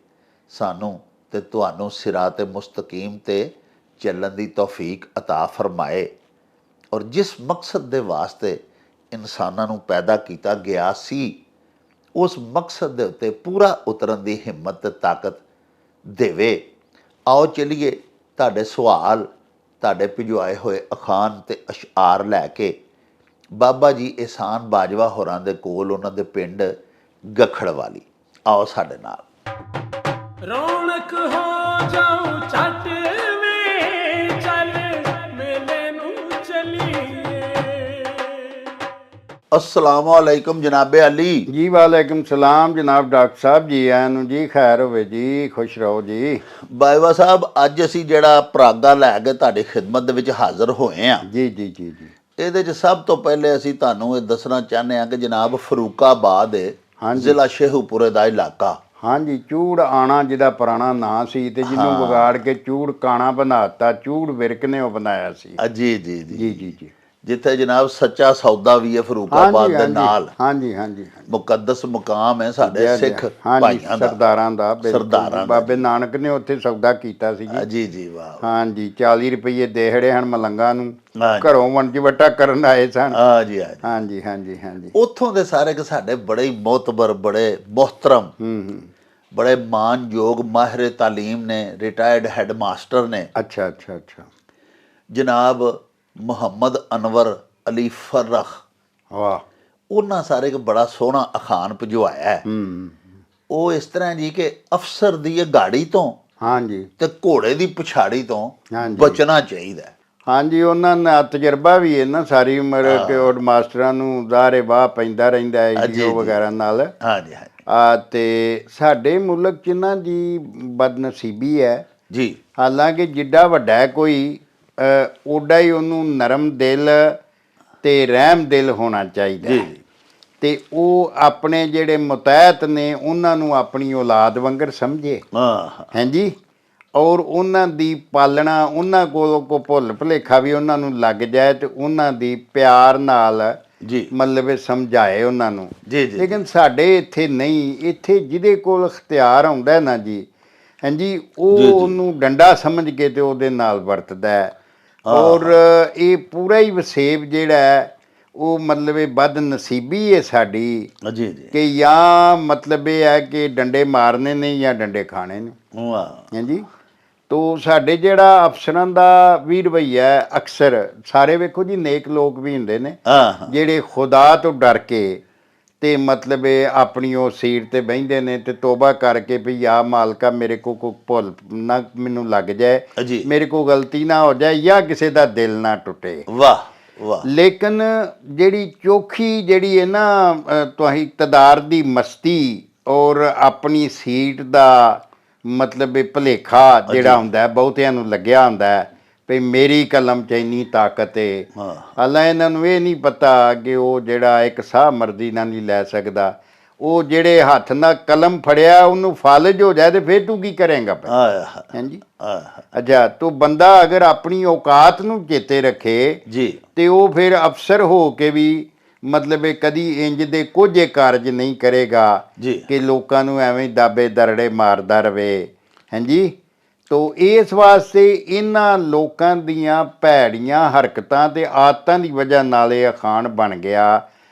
ਸਾਨੂੰ ਤੇ ਤੁਹਾਨੂੰ ਸਿਰਾਤ ਮੁਸਤਕੀਮ ਤੇ ਚੱਲਣ ਦੀ ਤੌਫੀਕ ਅਤਾ ਫਰਮਾਏ। ਔਰ ਜਿਸ ਮਕਸਦ ਦੇ ਵਾਸਤੇ ਇਨਸਾਨਾਂ ਨੂੰ ਪੈਦਾ ਕੀਤਾ ਗਿਆ ਸੀ, ਉਸ ਮਕਸਦ ਦੇ ਉੱਤੇ ਪੂਰਾ ਉਤਰਨ ਦੀ ਹਿੰਮਤ ਤੇ ਤਾਕਤ ਦੇਵੇ। ਆਓ ਚਲੀਏ ਤੁਹਾਡੇ ਸਵਾਲ, ਤੁਹਾਡੇ ਭਿਜਵਾਏ ਹੋਏ ਅਖਾਣ ਤੇ ਅਸ਼ਆਰ ਲੈ ਕੇ ਬਾਬਾ ਜੀ ਅਹਿਸਾਨ ਬਾਜਵਾ ਹੋਰਾਂ ਦੇ ਕੋਲ, ਉਹਨਾਂ ਦੇ ਪਿੰਡ ਗਖੜਵਾਲੀ। ਆਓ ਸਾਡੇ ਨਾਲ। ਰੌਣਕ ਹੋ ਜਾਉ ਛੱਟ ਵੇ, ਚੱਲ ਮੇਲੇ ਨੂੰ ਚਲੀਏ। अस्सलाम वालेकुम जनाबे अली जी। वालेकुम सलाम जनाब डॉक्टर साहब जी। आਇਆਂ ਨੂੰ ਜੀ, ਖੈਰ ਹੋਵੇ ਜੀ, ਖੁਸ਼ ਰਹੋ ਜੀ। ਬਾਜਵਾ ਸਾਹਿਬ, ਅੱਜ ਅਸੀਂ ਜਿਹੜਾ ਪਰਾਗਾ ਲੈ ਕੇ ਤੁਹਾਡੀ ਖਿਦਮਤ ਦੇ ਵਿੱਚ ਹਾਜ਼ਰ ਹੋਏ ਹਾਂ ਜੀ ਜੀ ਜੀ ਜੀ। ਇਹਦੇ 'ਚ ਸਭ ਤੋਂ ਪਹਿਲੇ ਅਸੀਂ ਤੁਹਾਨੂੰ ਇਹ ਦੱਸਣਾ ਚਾਹੁੰਦੇ ਹਾਂ ਕਿ ਜਨਾਬ ਫਰੂਕਾਬਾਦ ਜ਼ਿਲ੍ਹਾ ਸ਼ੇਖੂਪੁਰੇ ਦਾ ਇਲਾਕਾ। ਹਾਂਜੀ, ਚੂੜ ਆਣਾ ਜਿਹਦਾ ਪੁਰਾਣਾ ਨਾਂ ਸੀ ਤੇ ਜਿਹਨੂੰ ਵਿਗਾੜ ਕੇ ਚੂੜ ਕਾਣਾ ਬਣਾਤਾ, ਚੂੜ ਵਿਰਕ ਨੇ ਉਹ ਬਣਾਇਆ ਸੀ। ਜੀ ਜੀ ਜੀ ਜੀ ਜੀ ਜੀ। ਜਿੱਥੇ ਜਨਾਬ ਸੱਚਾ ਸੌਦਾ ਵੀ ਹੈ ਫਰੂਕਾਬਾਦ ਦੇ ਨਾਲ। ਹਾਂਜੀ ਹਾਂਜੀ। ਮੁਕੱਦਸ ਮੁਕਾਮ ਹੈ ਸਾਡੇ ਸਿੱਖ ਭਾਈਆਂ ਦਾ, ਸਰਦਾਰਾਂ ਦਾ। ਸਰਦਾਰਾਂ ਬਾਬੇ ਨਾਨਕ ਨੇ ਉੱਥੇ ਸੌਦਾ ਕੀਤਾ ਸੀ ਜੀ। ਜੀ ਜੀ ਵਾਹ। ਹਾਂਜੀ, 40 ਰੁਪਏ ਦੇਹੜੇ ਹਨ ਮਲੰਗਾਂ ਨੂੰ, ਘਰੋਂ ਵੰਜ ਵਟਾ ਕਰਨ ਆਏ ਸਨ। ਹਾਂਜੀ ਹਾਂਜੀ ਹਾਂਜੀ ਹਾਂਜੀ। ਉੱਥੋਂ ਦੇ ਸਾਰੇ ਕਿ ਸਾਡੇ ਬੜੇ ਹੀ ਮੋਤਬਰ, ਬੜੇ ਮੁਹਤਰਮ, ਬੜੇ ਮਾਨਯੋਗ ਮਾਹਿਰ ਤਾਲੀਮ ਨੇ, ਰਿਟਾਇਰਡ ਹੈਡ ਮਾਸਟਰ ਨੇ। ਅੱਛਾ ਅੱਛਾ ਅੱਛਾ। ਜਨਾਬ ਮੁਹੰਮਦ ਅਨਵਰ ਅਲੀ ਫਰਖ। ਵਾਹ। ਉਹਨਾਂ ਸਾਰੇ ਇੱਕ ਬੜਾ ਸੋਹਣਾ ਅਖਾਣ ਭਿਜਵਾਇਆ ਹੈ। ਉਹ ਇਸ ਤਰ੍ਹਾਂ ਜੀ ਕਿ ਅਫਸਰ ਦੀ ਇਹ ਗਾੜੀ ਤੋਂ ਹਾਂਜੀ ਤੇ ਘੋੜੇ ਦੀ ਪਛਾੜੀ ਤੋਂ ਬਚਣਾ ਚਾਹੀਦਾ। ਹਾਂਜੀ, ਉਹਨਾਂ ਦਾ ਤਜਰਬਾ ਵੀ ਹੈ ਨਾ, ਸਾਰੀ ਉਮਰ ਕਿ ਉਹ ਮਾਸਟਰਾਂ ਨੂੰ ਜ਼ਾਰੇ ਵਾਹ ਪੈਂਦਾ ਰਹਿੰਦਾ ਹੈ ਐਨਜੀਓ ਵਗੈਰਾ ਨਾਲ। ਹਾਂਜੀ ਹਾਂਜੀ। ਤੇ ਸਾਡੇ ਮੁਲਕ 'ਚ ਨਾ ਜੀ ਬਦਨਸੀਬੀ ਹੈ ਜੀ। ਹਾਲਾਂਕਿ ਜਿੱਡਾ ਵੱਡਾ ਕੋਈ ਓਡਾ ਹੀ ਉਹਨੂੰ ਨਰਮ ਦਿਲ ਤੇ ਰਹਿਮ ਦਿਲ ਹੋਣਾ ਚਾਹੀਦਾ ਹੈ। ਤੇ ਉਹ ਆਪਣੇ ਜਿਹੜੇ ਮੁਤਹਿਤ ਨੇ ਉਹਨਾਂ ਨੂੰ ਆਪਣੀ ਔਲਾਦ ਵਾਂਗਰ ਸਮਝੇ। ਹਾਂਜੀ। ਔਰ ਉਹਨਾਂ ਦੀ ਪਾਲਣਾ, ਉਹਨਾਂ ਕੋਲ ਕੋ ਭੁੱਲ ਭੁਲੇਖਾ ਵੀ ਉਹਨਾਂ ਨੂੰ ਲੱਗ ਜਾਏ ਤੇ ਉਹਨਾਂ ਦੀ ਪਿਆਰ ਨਾਲ ਮਤਲਬ ਸਮਝਾਏ ਉਹਨਾਂ ਨੂੰ। ਲੇਕਿਨ ਸਾਡੇ ਇੱਥੇ ਨਹੀਂ। ਇੱਥੇ ਜਿਹਦੇ ਕੋਲ ਇਖਤਿਆਰ ਆਉਂਦਾ ਨਾ ਜੀ, ਹਾਂਜੀ, ਉਹ ਉਹਨੂੰ ਡੰਡਾ ਸਮਝ ਕੇ ਤੇ ਉਹਦੇ ਨਾਲ ਵਰਤਦਾ ਹੈ। ਔਰ ਇਹ ਪੂਰਾ ਹੀ ਵਸੇਬ ਜਿਹੜਾ ਹੈ ਉਹ ਮਤਲਬ ਇਹ ਬਦ ਨਸੀਬੀ ਹੈ ਸਾਡੀ ਜੀ ਜੀ ਕਿ ਜਾਂ ਮਤਲਬ ਇਹ ਹੈ ਕਿ ਡੰਡੇ ਮਾਰਨੇ ਨੇ ਜਾਂ ਡੰਡੇ ਖਾਣੇ ਨੇ। ਵਾਹ ਹਾਂਜੀ, ਤੋ ਸਾਡੇ ਜਿਹੜਾ ਅਫਸਰਾਂ ਦਾ ਵੀ ਰਵੱਈਆ ਹੈ, ਅਕਸਰ ਸਾਰੇ ਵੇਖੋ ਜੀ ਨੇਕ ਲੋਕ ਵੀ ਹੁੰਦੇ ਨੇ ਹਾਂ ਜਿਹੜੇ ਖੁਦਾ ਤੋਂ ਡਰ ਕੇ ਤੇ ਮਤਲਬ ਇਹ ਆਪਣੀ ਉਹ ਸੀਟ ਤੇ ਬਹਿੰਦੇ ਨੇ ਤੇ ਤੋਬਾ ਕਰਕੇ ਵੀ ਆ ਮਾਲਕਾ ਮੇਰੇ ਕੋ ਕੋਈ ਭੁੱਲ ਨਾ ਮੈਨੂੰ ਲੱਗ ਜਾਏ, ਜੀ ਮੇਰੇ ਕੋ ਗਲਤੀ ਨਾ ਹੋ ਜਾਏ ਜਾਂ ਕਿਸੇ ਦਾ ਦਿਲ ਨਾ ਟੁੱਟੇ। ਵਾਹ ਵਾਹ ਲੇਕਿਨ ਜਿਹੜੀ ਚੋਖੀ ਜਿਹੜੀ ਹੈ ਨਾ ਤੁਸੀਂ ਇਕਤਦਾਰ ਦੀ ਮਸਤੀ ਔਰ ਆਪਣੀ ਸੀਟ ਦਾ ਮਤਲਬ ਇਹ ਭੁਲੇਖਾ ਜਿਹੜਾ ਹੁੰਦਾ ਹੈ, ਬਹੁਤਿਆਂ ਨੂੰ ਲੱਗਿਆ ਹੁੰਦਾ ਹੈ ਵੀ ਮੇਰੀ ਕਲਮ 'ਚ ਇੰਨੀ ਤਾਕਤ ਹੈ। ਹਾਲਾਂ ਇਹਨਾਂ ਨੂੰ ਇਹ ਨਹੀਂ ਪਤਾ ਕਿ ਉਹ ਜਿਹੜਾ ਇੱਕ ਸਾਹ ਮਰਜ਼ੀ ਨਾਲ ਨਹੀਂ ਲੈ ਸਕਦਾ। ਉਹ ਜਿਹੜੇ ਹੱਥ ਨਾਲ ਕਲਮ ਫੜਿਆ ਉਹਨੂੰ ਫਾਲਜ ਹੋ ਜਾਏ ਤੇ ਫਿਰ ਤੂੰ ਕੀ ਕਰੇਂਗਾ? ਹਾਂਜੀ, ਅੱਛਾ, ਤੂੰ ਬੰਦਾ ਅਗਰ ਆਪਣੀ ਔਕਾਤ ਨੂੰ ਚੇਤੇ ਰੱਖੇ ਜੀ ਤੇ ਉਹ ਫਿਰ ਅਫਸਰ ਹੋ ਕੇ ਵੀ ਮਤਲਬ ਇਹ ਕਦੀ ਇੰਜ ਦੇ ਕੋਝੇ ਕਾਰਜ ਨਹੀਂ ਕਰੇਗਾ ਕਿ ਲੋਕਾਂ ਨੂੰ ਐਵੇਂ ਦਾਬੇ ਦਰੜੇ ਮਾਰਦਾ ਰਵੇ। ਹਾਂਜੀ, ਤੋ ਇਸ ਵਾਸਤੇ ਇਹਨਾਂ ਲੋਕਾਂ ਦੀਆਂ ਭੈੜੀਆਂ ਹਰਕਤਾਂ ਤੇ ਆਦਤਾਂ ਦੀ ਵਜ੍ਹਾ ਨਾਲ ਇਹ ਅਖਾਣ ਬਣ ਗਿਆ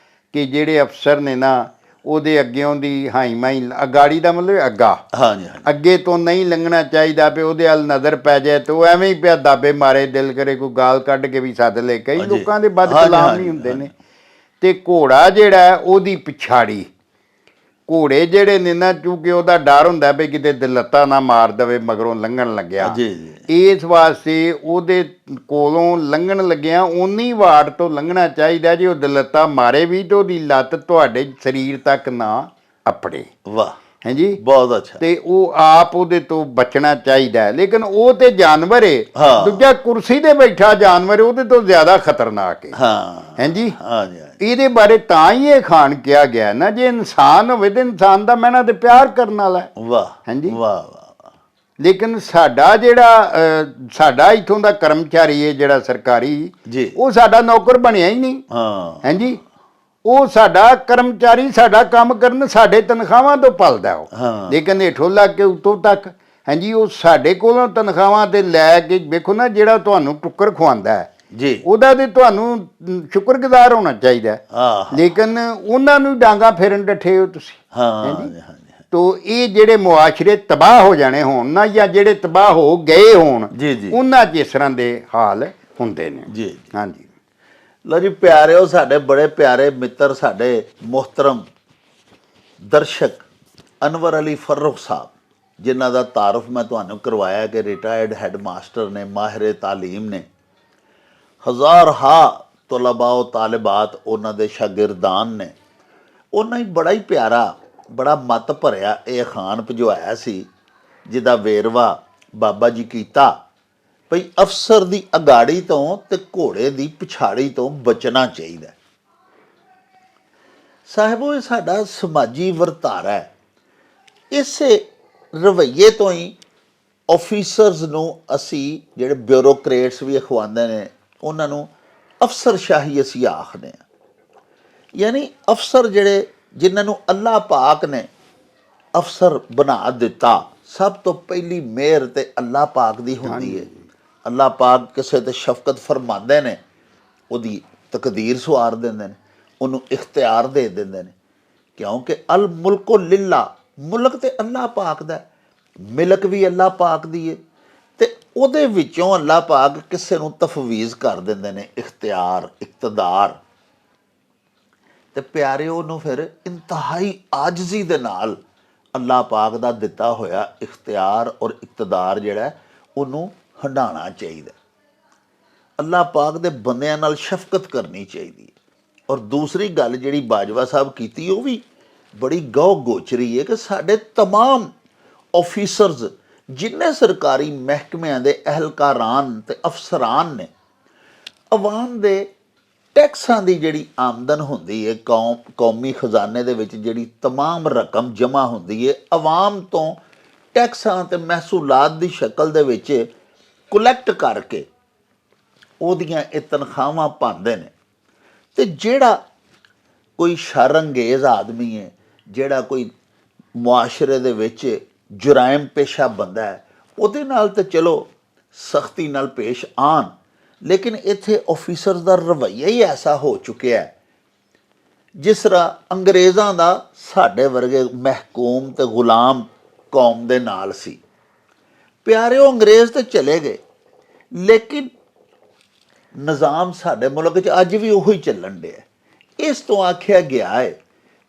ਕਿ ਜਿਹੜੇ ਅਫਸਰ ਨੇ ਨਾ ਉਹਦੇ ਅੱਗਿਓਂ ਦੀ ਹਾਈ ਮਾਈ ਅਗਾੜੀ ਦਾ ਮਤਲਬ ਅੱਗਾ, ਹਾਂਜੀ ਅੱਗੇ ਤੋਂ ਨਹੀਂ ਲੰਘਣਾ ਚਾਹੀਦਾ ਵੀ ਉਹਦੇ ਵੱਲ ਨਜ਼ਰ ਪੈ ਜਾਏ ਤੇ ਉਹ ਐਵੇਂ ਹੀ ਪਿਆ ਦਾਬੇ ਮਾਰੇ, ਦਿਲ ਕਰੇ ਕੋਈ ਗਾਲ ਕੱਢ ਕੇ ਵੀ ਸੱਦ ਲੈ। ਕਈ ਲੋਕਾਂ ਦੇ ਬਦ ਕਲਾਮ ਨਹੀਂ ਹੁੰਦੇ ਨੇ। ਤੇ ਘੋੜਾ ਜਿਹੜਾ ਉਹਦੀ ਪਿਛਾੜੀ, ਘੋੜੇ ਜਿਹੜੇ ਨੇ ਨਾ ਚੂੰਕਿ ਉਹਦਾ ਡਰ ਹੁੰਦਾ ਵੀ ਕਿਤੇ ਦਿਲੱਤਾ ਨਾ ਮਾਰ ਦੇਵੇ ਮਗਰੋਂ ਲੰਘਣ ਲੱਗਿਆ, ਇਸ ਵਾਸਤੇ ਉਹਦੇ ਕੋਲੋਂ ਲੰਘਣ ਲੱਗਿਆ ਉਨੀ ਵਾਟ ਤੋਂ ਲੰਘਣਾ ਚਾਹੀਦਾ ਜੇ ਉਹ ਦਿਲੱਤਾ ਮਾਰੇ ਵੀ ਤੇ ਉਹਦੀ ਲੱਤ ਤੁਹਾਡੇ ਸਰੀਰ ਤੱਕ ਨਾ ਅਪੜੇ। ਵਾਹ, ਹਾਂਜੀ, ਬਹੁਤ ਅੱਛਾ। ਤੇ ਉਹ ਆਪ ਉਹਦੇ ਤੋਂ ਬਚਣਾ ਚਾਹੀਦਾ। ਲੇਕਿਨ ਉਹ ਤੇ ਜਾਨਵਰ ਏ, ਦੂਜਾ ਕੁਰਸੀ ਤੇ ਬੈਠਾ ਜਾਨਵਰ ਉਹਦੇ ਤੋਂ ਜ਼ਿਆਦਾ ਖਤਰਨਾਕ ਹੈ। ਹਾਂਜੀ, ਇਹਦੇ ਬਾਰੇ ਤਾਂ ਹੀ ਇਹ ਖਾਨ ਕਿਹਾ ਗਿਆ ਨਾ, ਜੇ ਇਨਸਾਨ ਹੋਵੇ ਤੇ ਇਨਸਾਨ ਦਾ ਮਹਿਣਾ ਤੇ ਪਿਆਰ ਕਰਨ ਵਾਲਾ ਹੈ। ਵਾਹ, ਹਾਂਜੀ, ਵਾਹ ਵਾਹ। ਲੇਕਿਨ ਸਾਡਾ ਜਿਹੜਾ ਸਾਡਾ ਇੱਥੋਂ ਦਾ ਕਰਮਚਾਰੀ ਹੈ ਜਿਹੜਾ ਸਰਕਾਰੀ, ਉਹ ਸਾਡਾ ਨੌਕਰ ਬਣਿਆ ਹੀ ਨਹੀਂ। ਹਾਂਜੀ, ਉਹ ਸਾਡਾ ਕਰਮਚਾਰੀ, ਸਾਡਾ ਕੰਮ ਕਰਨ, ਸਾਡੇ ਤਨਖਾਹਾਂ ਤੋਂ ਪਲਦਾ ਉਹ। ਲੇਕਿਨ ਹੇਠੋਂ ਲੱਗ ਕੇ ਉੱਤੋਂ ਤੱਕ, ਹਾਂਜੀ, ਉਹ ਸਾਡੇ ਕੋਲੋਂ ਤਨਖਾਹਾਂ ਤੇ ਲੈ ਕੇ ਵੇਖੋ ਨਾ, ਜਿਹੜਾ ਤੁਹਾਨੂੰ ਟੁੱਕਰ ਖਵਾਉਂਦਾ ਹੈ ਉਹਦਾ ਤੇ ਤੁਹਾਨੂੰ ਸ਼ੁਕਰਗੁਜ਼ਾਰ ਹੋਣਾ ਚਾਹੀਦਾ। ਲੇਕਿਨ ਉਹਨਾਂ ਨੂੰ ਡਾਂਗਾ ਫੇਰਨ ਡੱਠੇ ਹੋ ਤੁਸੀਂ। ਹਾਂਜੀ, ਤੋ ਇਹ ਜਿਹੜੇ ਮੁਆਸ਼ਰੇ ਤਬਾਹ ਹੋ ਜਾਣੇ ਹੋਣ ਨਾ, ਜਾਂ ਜਿਹੜੇ ਤਬਾਹ ਹੋ ਗਏ ਹੋਣ, ਉਹਨਾਂ 'ਚ ਇਸ ਤਰ੍ਹਾਂ ਦੇ ਹਾਲ ਹੁੰਦੇ ਨੇ। ਹਾਂਜੀ, ਲਓ ਜੀ ਪਿਆਰਿਓ, ਸਾਡੇ ਬੜੇ ਪਿਆਰੇ ਮਿੱਤਰ, ਸਾਡੇ ਮੁਹਤਰਮ ਦਰਸ਼ਕ ਅਨਵਰ ਅਲੀ ਫਰੂਖ ਸਾਹਿਬ, ਜਿਨ੍ਹਾਂ ਦਾ ਤਾਰਫ ਮੈਂ ਤੁਹਾਨੂੰ ਕਰਵਾਇਆ ਕਿ ਰਿਟਾਇਰਡ ਹੈੱਡ ਮਾਸਟਰ ਨੇ, ਮਾਹਿਰ ਤਾਲੀਮ ਨੇ, ਹਜ਼ਾਰ ਤਲਬਾ ਤਾਲਿਬਾਤ ਉਹਨਾਂ ਦੇ ਸ਼ਾਗਿਰਦਾਨ ਨੇ। ਉਹਨਾਂ ਹੀ ਬੜਾ ਹੀ ਪਿਆਰਾ, ਬੜਾ ਮੱਤ ਭਰਿਆ ਇਹ ਅਖਾਣ ਭਿਜਵਾਇਆ ਸੀ, ਜਿਹਦਾ ਵੇਰਵਾ ਬਾਬਾ ਜੀ ਕੀਤਾ ਭਈ ਅਫਸਰ ਦੀ ਅਗਾੜੀ ਤੋਂ ਤੇ ਘੋੜੇ ਦੀ ਪਿਛਾੜੀ ਤੋਂ ਬਚਣਾ ਚਾਹੀਦਾ। ਸਾਹਿਬੋ, ਇਹ ਸਾਡਾ ਸਮਾਜੀ ਵਰਤਾਰਾ ਹੈ। ਇਸੇ ਰਵੱਈਏ ਤੋਂ ਹੀ ਆਫੀਸਰਸ ਨੂੰ ਅਸੀਂ, ਜਿਹੜੇ ਬਿਊਰੋਕਰੇਟਸ ਵੀ ਅਖਵਾਉਂਦੇ ਨੇ, ਉਹਨਾਂ ਨੂੰ ਅਫਸਰਸ਼ਾਹੀ ਅਸੀਂ ਆਖਦੇ ਹਾਂ। ਯਾਨੀ ਅਫਸਰ ਜਿਹੜੇ, ਜਿਨ੍ਹਾਂ ਨੂੰ ਅੱਲਾਹ ਪਾਕ ਨੇ ਅਫਸਰ ਬਣਾ ਦਿੱਤਾ, ਸਭ ਤੋਂ ਪਹਿਲੀ ਮਿਹਰ ਤੇ ਅੱਲਾਹ ਪਾਕ ਦੀ ਹੁੰਦੀ ਹੈ। ਅੱਲਾਹ ਪਾਕ ਕਿਸੇ ਤੇ ਸ਼ਫਕਤ ਫਰਮਾਉਂਦੇ ਨੇ, ਉਹਦੀ ਤਕਦੀਰ ਸਵਾਰ ਦਿੰਦੇ ਨੇ, ਉਹਨੂੰ ਇਖਤਿਆਰ ਦੇ ਦਿੰਦੇ ਨੇ, ਕਿਉਂਕਿ ਅਲ ਮੁਲਕੁ ਲਿਲਾ, ਮੁਲਕ ਤੇ ਅੱਲਾਹ ਪਾਕ ਦਾ, ਮਿਲਕ ਵੀ ਅੱਲਾਹ ਪਾਕ ਦੀ ਹੈ, ਤੇ ਉਹਦੇ ਵਿੱਚੋਂ ਅੱਲਾਹ ਪਾਕ ਕਿਸੇ ਨੂੰ ਤਫਵੀਜ਼ ਕਰ ਦਿੰਦੇ ਨੇ ਇਖਤਿਆਰ, ਇਕਤਦਾਰ। ਤੇ ਪਿਆਰੇ, ਉਹਨੂੰ ਫਿਰ ਇੰਤਹਾਈ ਆਜਜ਼ੀ ਦੇ ਨਾਲ ਅੱਲਾਹ ਪਾਕ ਦਾ ਦਿੱਤਾ ਹੋਇਆ ਇਖਤਿਆਰ ਔਰ ਇਕਤਦਾਰ ਜਿਹੜਾ ਉਹਨੂੰ ਹੰਡਾਉਣਾ ਚਾਹੀਦਾ। ਅੱਲਾਹ ਪਾਕ ਦੇ ਬੰਦਿਆਂ ਨਾਲ ਸ਼ਫਕਤ ਕਰਨੀ ਚਾਹੀਦੀ ਹੈ। ਔਰ ਦੂਸਰੀ ਗੱਲ ਜਿਹੜੀ ਬਾਜਵਾ ਸਾਹਿਬ ਕੀਤੀ, ਉਹ ਵੀ ਬੜੀ ਗਹੁ ਗੋਚਰੀ ਹੈ ਕਿ ਸਾਡੇ ਤਮਾਮ ਆਫੀਸਰਸ, ਜਿੰਨੇ ਸਰਕਾਰੀ ਮਹਿਕਮਿਆਂ ਦੇ ਅਹਿਲਕਾਰਾਨ ਤੇ ਅਫਸਰਾਨ ਨੇ, ਅਵਾਮ ਦੇ ਟੈਕਸਾਂ ਦੀ ਜਿਹੜੀ ਆਮਦਨ ਹੁੰਦੀ ਹੈ, ਕੌਮੀ ਖਜ਼ਾਨੇ ਦੇ ਵਿੱਚ ਜਿਹੜੀ ਤਮਾਮ ਰਕਮ ਜਮ੍ਹਾਂ ਹੁੰਦੀ ਹੈ, ਅਵਾਮ ਤੋਂ ਟੈਕਸਾਂ ਤੇ ਮਹਿਸੂਲਾਤ ਦੀ ਸ਼ਕਲ ਦੇ ਵਿੱਚ ਕੁਲੈਕਟ ਕਰਕੇ ਉਹਦੀਆਂ ਇਹ ਤਨਖਾਹਾਂ ਪਾਉਂਦੇ ਨੇ। ਤੇ ਜਿਹੜਾ ਕੋਈ ਸ਼ਰਅੰਗੇਜ਼ ਆਦਮੀ ਹੈ, ਜਿਹੜਾ ਕੋਈ ਮੁਆਸ਼ਰੇ ਦੇ ਵਿੱਚ ਜੁਰਾਇਮ ਪੇਸ਼ਾ ਬੰਦਾ ਹੈ, ਉਹਦੇ ਨਾਲ ਤਾਂ ਚਲੋ ਸਖਤੀ ਨਾਲ ਪੇਸ਼ ਆਉਣ, ਲੇਕਿਨ ਇੱਥੇ ਆਫੀਸਰ ਦਾ ਰਵੱਈਆ ਹੀ ਐਸਾ ਹੋ ਚੁੱਕਿਆ ਹੈ ਜਿਸ ਤਰ੍ਹਾਂ ਅੰਗਰੇਜ਼ਾਂ ਦਾ ਸਾਡੇ ਵਰਗੇ ਮਹਿਕੂਮ ਤੇ ਗੁਲਾਮ ਕੌਮ ਦੇ ਨਾਲ ਸੀ। ਪਿਆਰਿਓ, ਅੰਗਰੇਜ਼ ਤੇ ਚਲੇ ਗਏ, ਲੇਕਿਨ ਨਿਜ਼ਾਮ ਸਾਡੇ ਮੁਲਕ 'ਚ ਅੱਜ ਵੀ ਉਹੀ ਚੱਲਣ ਡਿਆ। ਇਸ ਤੋਂ ਆਖਿਆ ਗਿਆ ਹੈ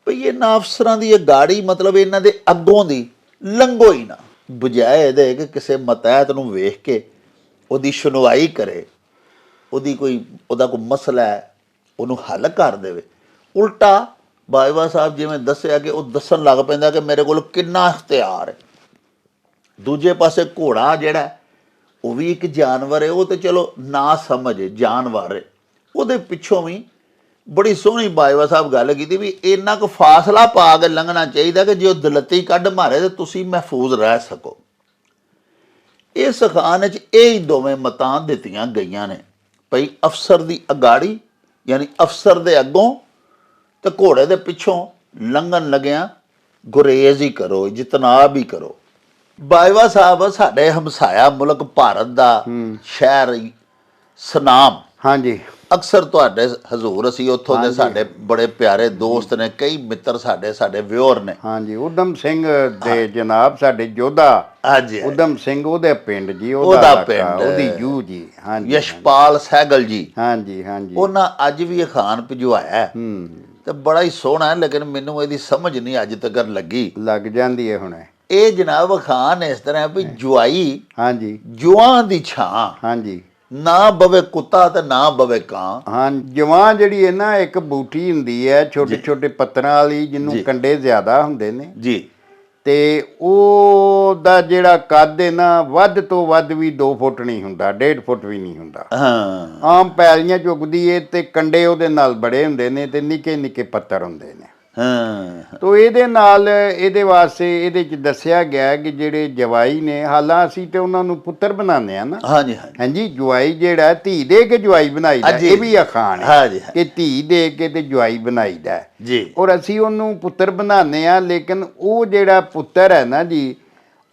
ਭਈ ਇਹਨਾਂ ਅਫਸਰਾਂ ਦੀ ਇਹ ਗਾੜੀ ਮਤਲਬ ਇਹਨਾਂ ਦੇ ਅੱਗੋਂ ਦੀ ਲੰਘੋ ਹੀ ਨਾ, ਬਜਾਏ ਇਹਦੇ ਕਿ ਕਿਸੇ ਮਤਹਿਤ ਨੂੰ ਵੇਖ ਕੇ ਉਹਦੀ ਸੁਣਵਾਈ ਕਰੇ, ਉਹਦਾ ਕੋਈ ਮਸਲਾ ਹੈ ਉਹਨੂੰ ਹੱਲ ਕਰ ਦੇਵੇ। ਉਲਟਾ ਬਾਜਵਾ ਸਾਹਿਬ ਜਿਵੇਂ ਦੱਸਿਆ ਕਿ ਉਹ ਦੱਸਣ ਲੱਗ ਪੈਂਦਾ ਕਿ ਮੇਰੇ ਕੋਲ ਕਿੰਨਾ ਇਖਤਿਆਰ ਹੈ। ਦੂਜੇ ਪਾਸੇ ਘੋੜਾ ਜਿਹੜਾ ਉਹ ਵੀ ਇੱਕ ਜਾਨਵਰ ਹੈ, ਉਹ ਤੇ ਚਲੋ ਨਾ ਸਮਝ ਜਾਨਵਰ ਹੈ, ਉਹਦੇ ਪਿੱਛੋਂ ਵੀ ਬੜੀ ਸੋਹਣੀ ਬਾਜਵਾ ਸਾਹਿਬ ਗੱਲ ਕੀਤੀ ਵੀ ਇੰਨਾ ਕੁ ਫਾਸਲਾ ਪਾ ਕੇ ਲੰਘਣਾ ਚਾਹੀਦਾ ਕਿ ਜੇ ਉਹ ਦਲੱਤੀ ਕੱਢ ਮਾਰੇ ਤਾਂ ਤੁਸੀਂ ਮਹਿਫੂਜ਼ ਰਹਿ ਸਕੋ। ਇਸ ਅਖਾਣ 'ਚ ਇਹ ਹੀ ਦੋਵੇਂ ਮਤਾਂ ਦਿੱਤੀਆਂ ਗਈਆਂ ਨੇ ਭਈ ਅਫਸਰ ਦੀ ਅਗਾੜੀ ਯਾਨੀ ਅਫਸਰ ਦੇ ਅੱਗੋਂ ਤੇ ਘੋੜੇ ਦੇ ਪਿੱਛੋਂ ਲੰਘਣ ਲੱਗਿਆਂ ਗੁਰੇਜ਼ ਹੀ ਕਰੋ, ਜਿਤਨਾਬ ਹੀ ਕਰੋ। ਬਾਜਵਾ ਸਾਹਿਬ ਸਾਡੇ ਹਮਸਾਇਆ ਮੁਲਕ ਭਾਰਤ ਦਾ ਸ਼ਹਿਰ ਸਨਾਮ, ਹਾਂਜੀ, ਅਕਸਰ ਤੁਹਾਡੇ ਹਜ਼ੂਰ ਅਸੀਂ ਉੱਥੋਂ ਦੇ ਸਾਡੇ ਬੜੇ ਪਿਆਰੇ ਦੋਸਤ ਨੇ, ਕਈ ਮਿੱਤਰ ਸਾਡੇ ਵਿਓਰ ਨੇ। ਹਾਂਜੀ, ਉਦਮ ਸਿੰਘ ਦੇ ਜਨਾਬ ਸਾਡੇ ਯੋਧਾ, ਹਾਂਜੀ, ਉਦਮ ਸਿੰਘ ਉਹਦੇ ਪਿੰਡ ਜੀ, ਉਹਦਾ ਪਿੰਡ, ਉਹਦੀ ਜੂ ਜੀ, ਹਾਂਜੀ, ਯਸ਼ਪਾਲ ਸਹਿਗਲ ਜੀ, ਹਾਂਜੀ ਹਾਂਜੀ, ਉਹਨਾਂ ਅੱਜ ਵੀ ਇਹ ਖਾਨ ਭਿਜਵਾਇਆ ਤੇ ਬੜਾ ਹੀ ਸੋਹਣਾ ਹੈ, ਲੇਕਿਨ ਮੈਨੂੰ ਇਹਦੀ ਸਮਝ ਨਹੀਂ ਅੱਜ ਤੱਕ ਲੱਗ ਜਾਂਦੀ ਹੈ ਹੁਣ। ਇਹ ਜਨਾਬ ਖਾਨ ਇਸ ਤਰ੍ਹਾਂ ਵੀ ਜੁਆਈ, ਹਾਂਜੀ, ਜੁਆਂ ਦੀ ਛਾਂ, ਹਾਂਜੀ, ਨਾ ਬਵੇ ਕੁੱਤਾ ਤੇ ਨਾ ਬਵੇ ਕਾਂ। ਹਾਂ, ਜਵਾਂ ਜਿਹੜੀ ਹੈ ਨਾ ਇੱਕ ਬੂਟੀ ਹੁੰਦੀ ਹੈ ਛੋਟੇ ਛੋਟੇ ਪੱਤਰਾਂ ਵਾਲੀ, ਜਿਹਨੂੰ ਕੰਡੇ ਜ਼ਿਆਦਾ ਹੁੰਦੇ ਨੇ ਜੀ, ਤੇ ਉਹਦਾ ਜਿਹੜਾ ਕੱਦ ਹੈ ਨਾ ਵੱਧ ਤੋਂ ਵੱਧ ਵੀ 2 ਫੁੱਟ ਨਹੀਂ ਹੁੰਦਾ, 1.5 ਫੁੱਟ ਵੀ ਨਹੀਂ ਹੁੰਦਾ। ਹਾਂ, ਆਮ ਪੈਲੀਆਂ ਚੁੱਕਦੀ ਏ ਤੇ ਕੰਡੇ ਉਹਦੇ ਨਾਲ ਬੜੇ ਹੁੰਦੇ ਨੇ ਤੇ ਨਿੱਕੇ ਨਿੱਕੇ ਪੱਤਰ ਹੁੰਦੇ ਨੇ। ਹਾਂ, ਤੋ ਇਹਦੇ ਨਾਲ ਇਹਦੇ ਵਾਸਤੇ ਇਹਦੇ ਚ ਦੱਸਿਆ ਗਿਆ ਕਿ ਜਿਹੜੇ ਜਵਾਈ ਨੇ, ਹਾਲਾਂ ਅਸੀਂ ਤੇ ਉਹਨਾਂ ਨੂੰ ਪੁੱਤਰ ਬਣਾਉਂਦੇ ਆ ਨਾ, ਹਾਂਜੀ ਹਾਂਜੀ, ਹਾਂਜੀ, ਜਵਾਈ ਜਿਹੜਾ ਧੀ ਦੇ ਕੇ ਜਵਾਈ ਬਣਾਈਦਾ, ਇਹ ਵੀ ਅਖਾਣ ਹੈ ਕਿ ਧੀ ਦੇ ਕੇ ਤੇ ਜਵਾਈ ਬਣਾਈਦਾ ਜੀ, ਔਰ ਅਸੀਂ ਉਹਨੂੰ ਪੁੱਤਰ ਬਣਾਉਂਦੇ ਆ। ਲੇਕਿਨ ਉਹ ਜਿਹੜਾ ਪੁੱਤਰ ਹੈ ਨਾ ਜੀ,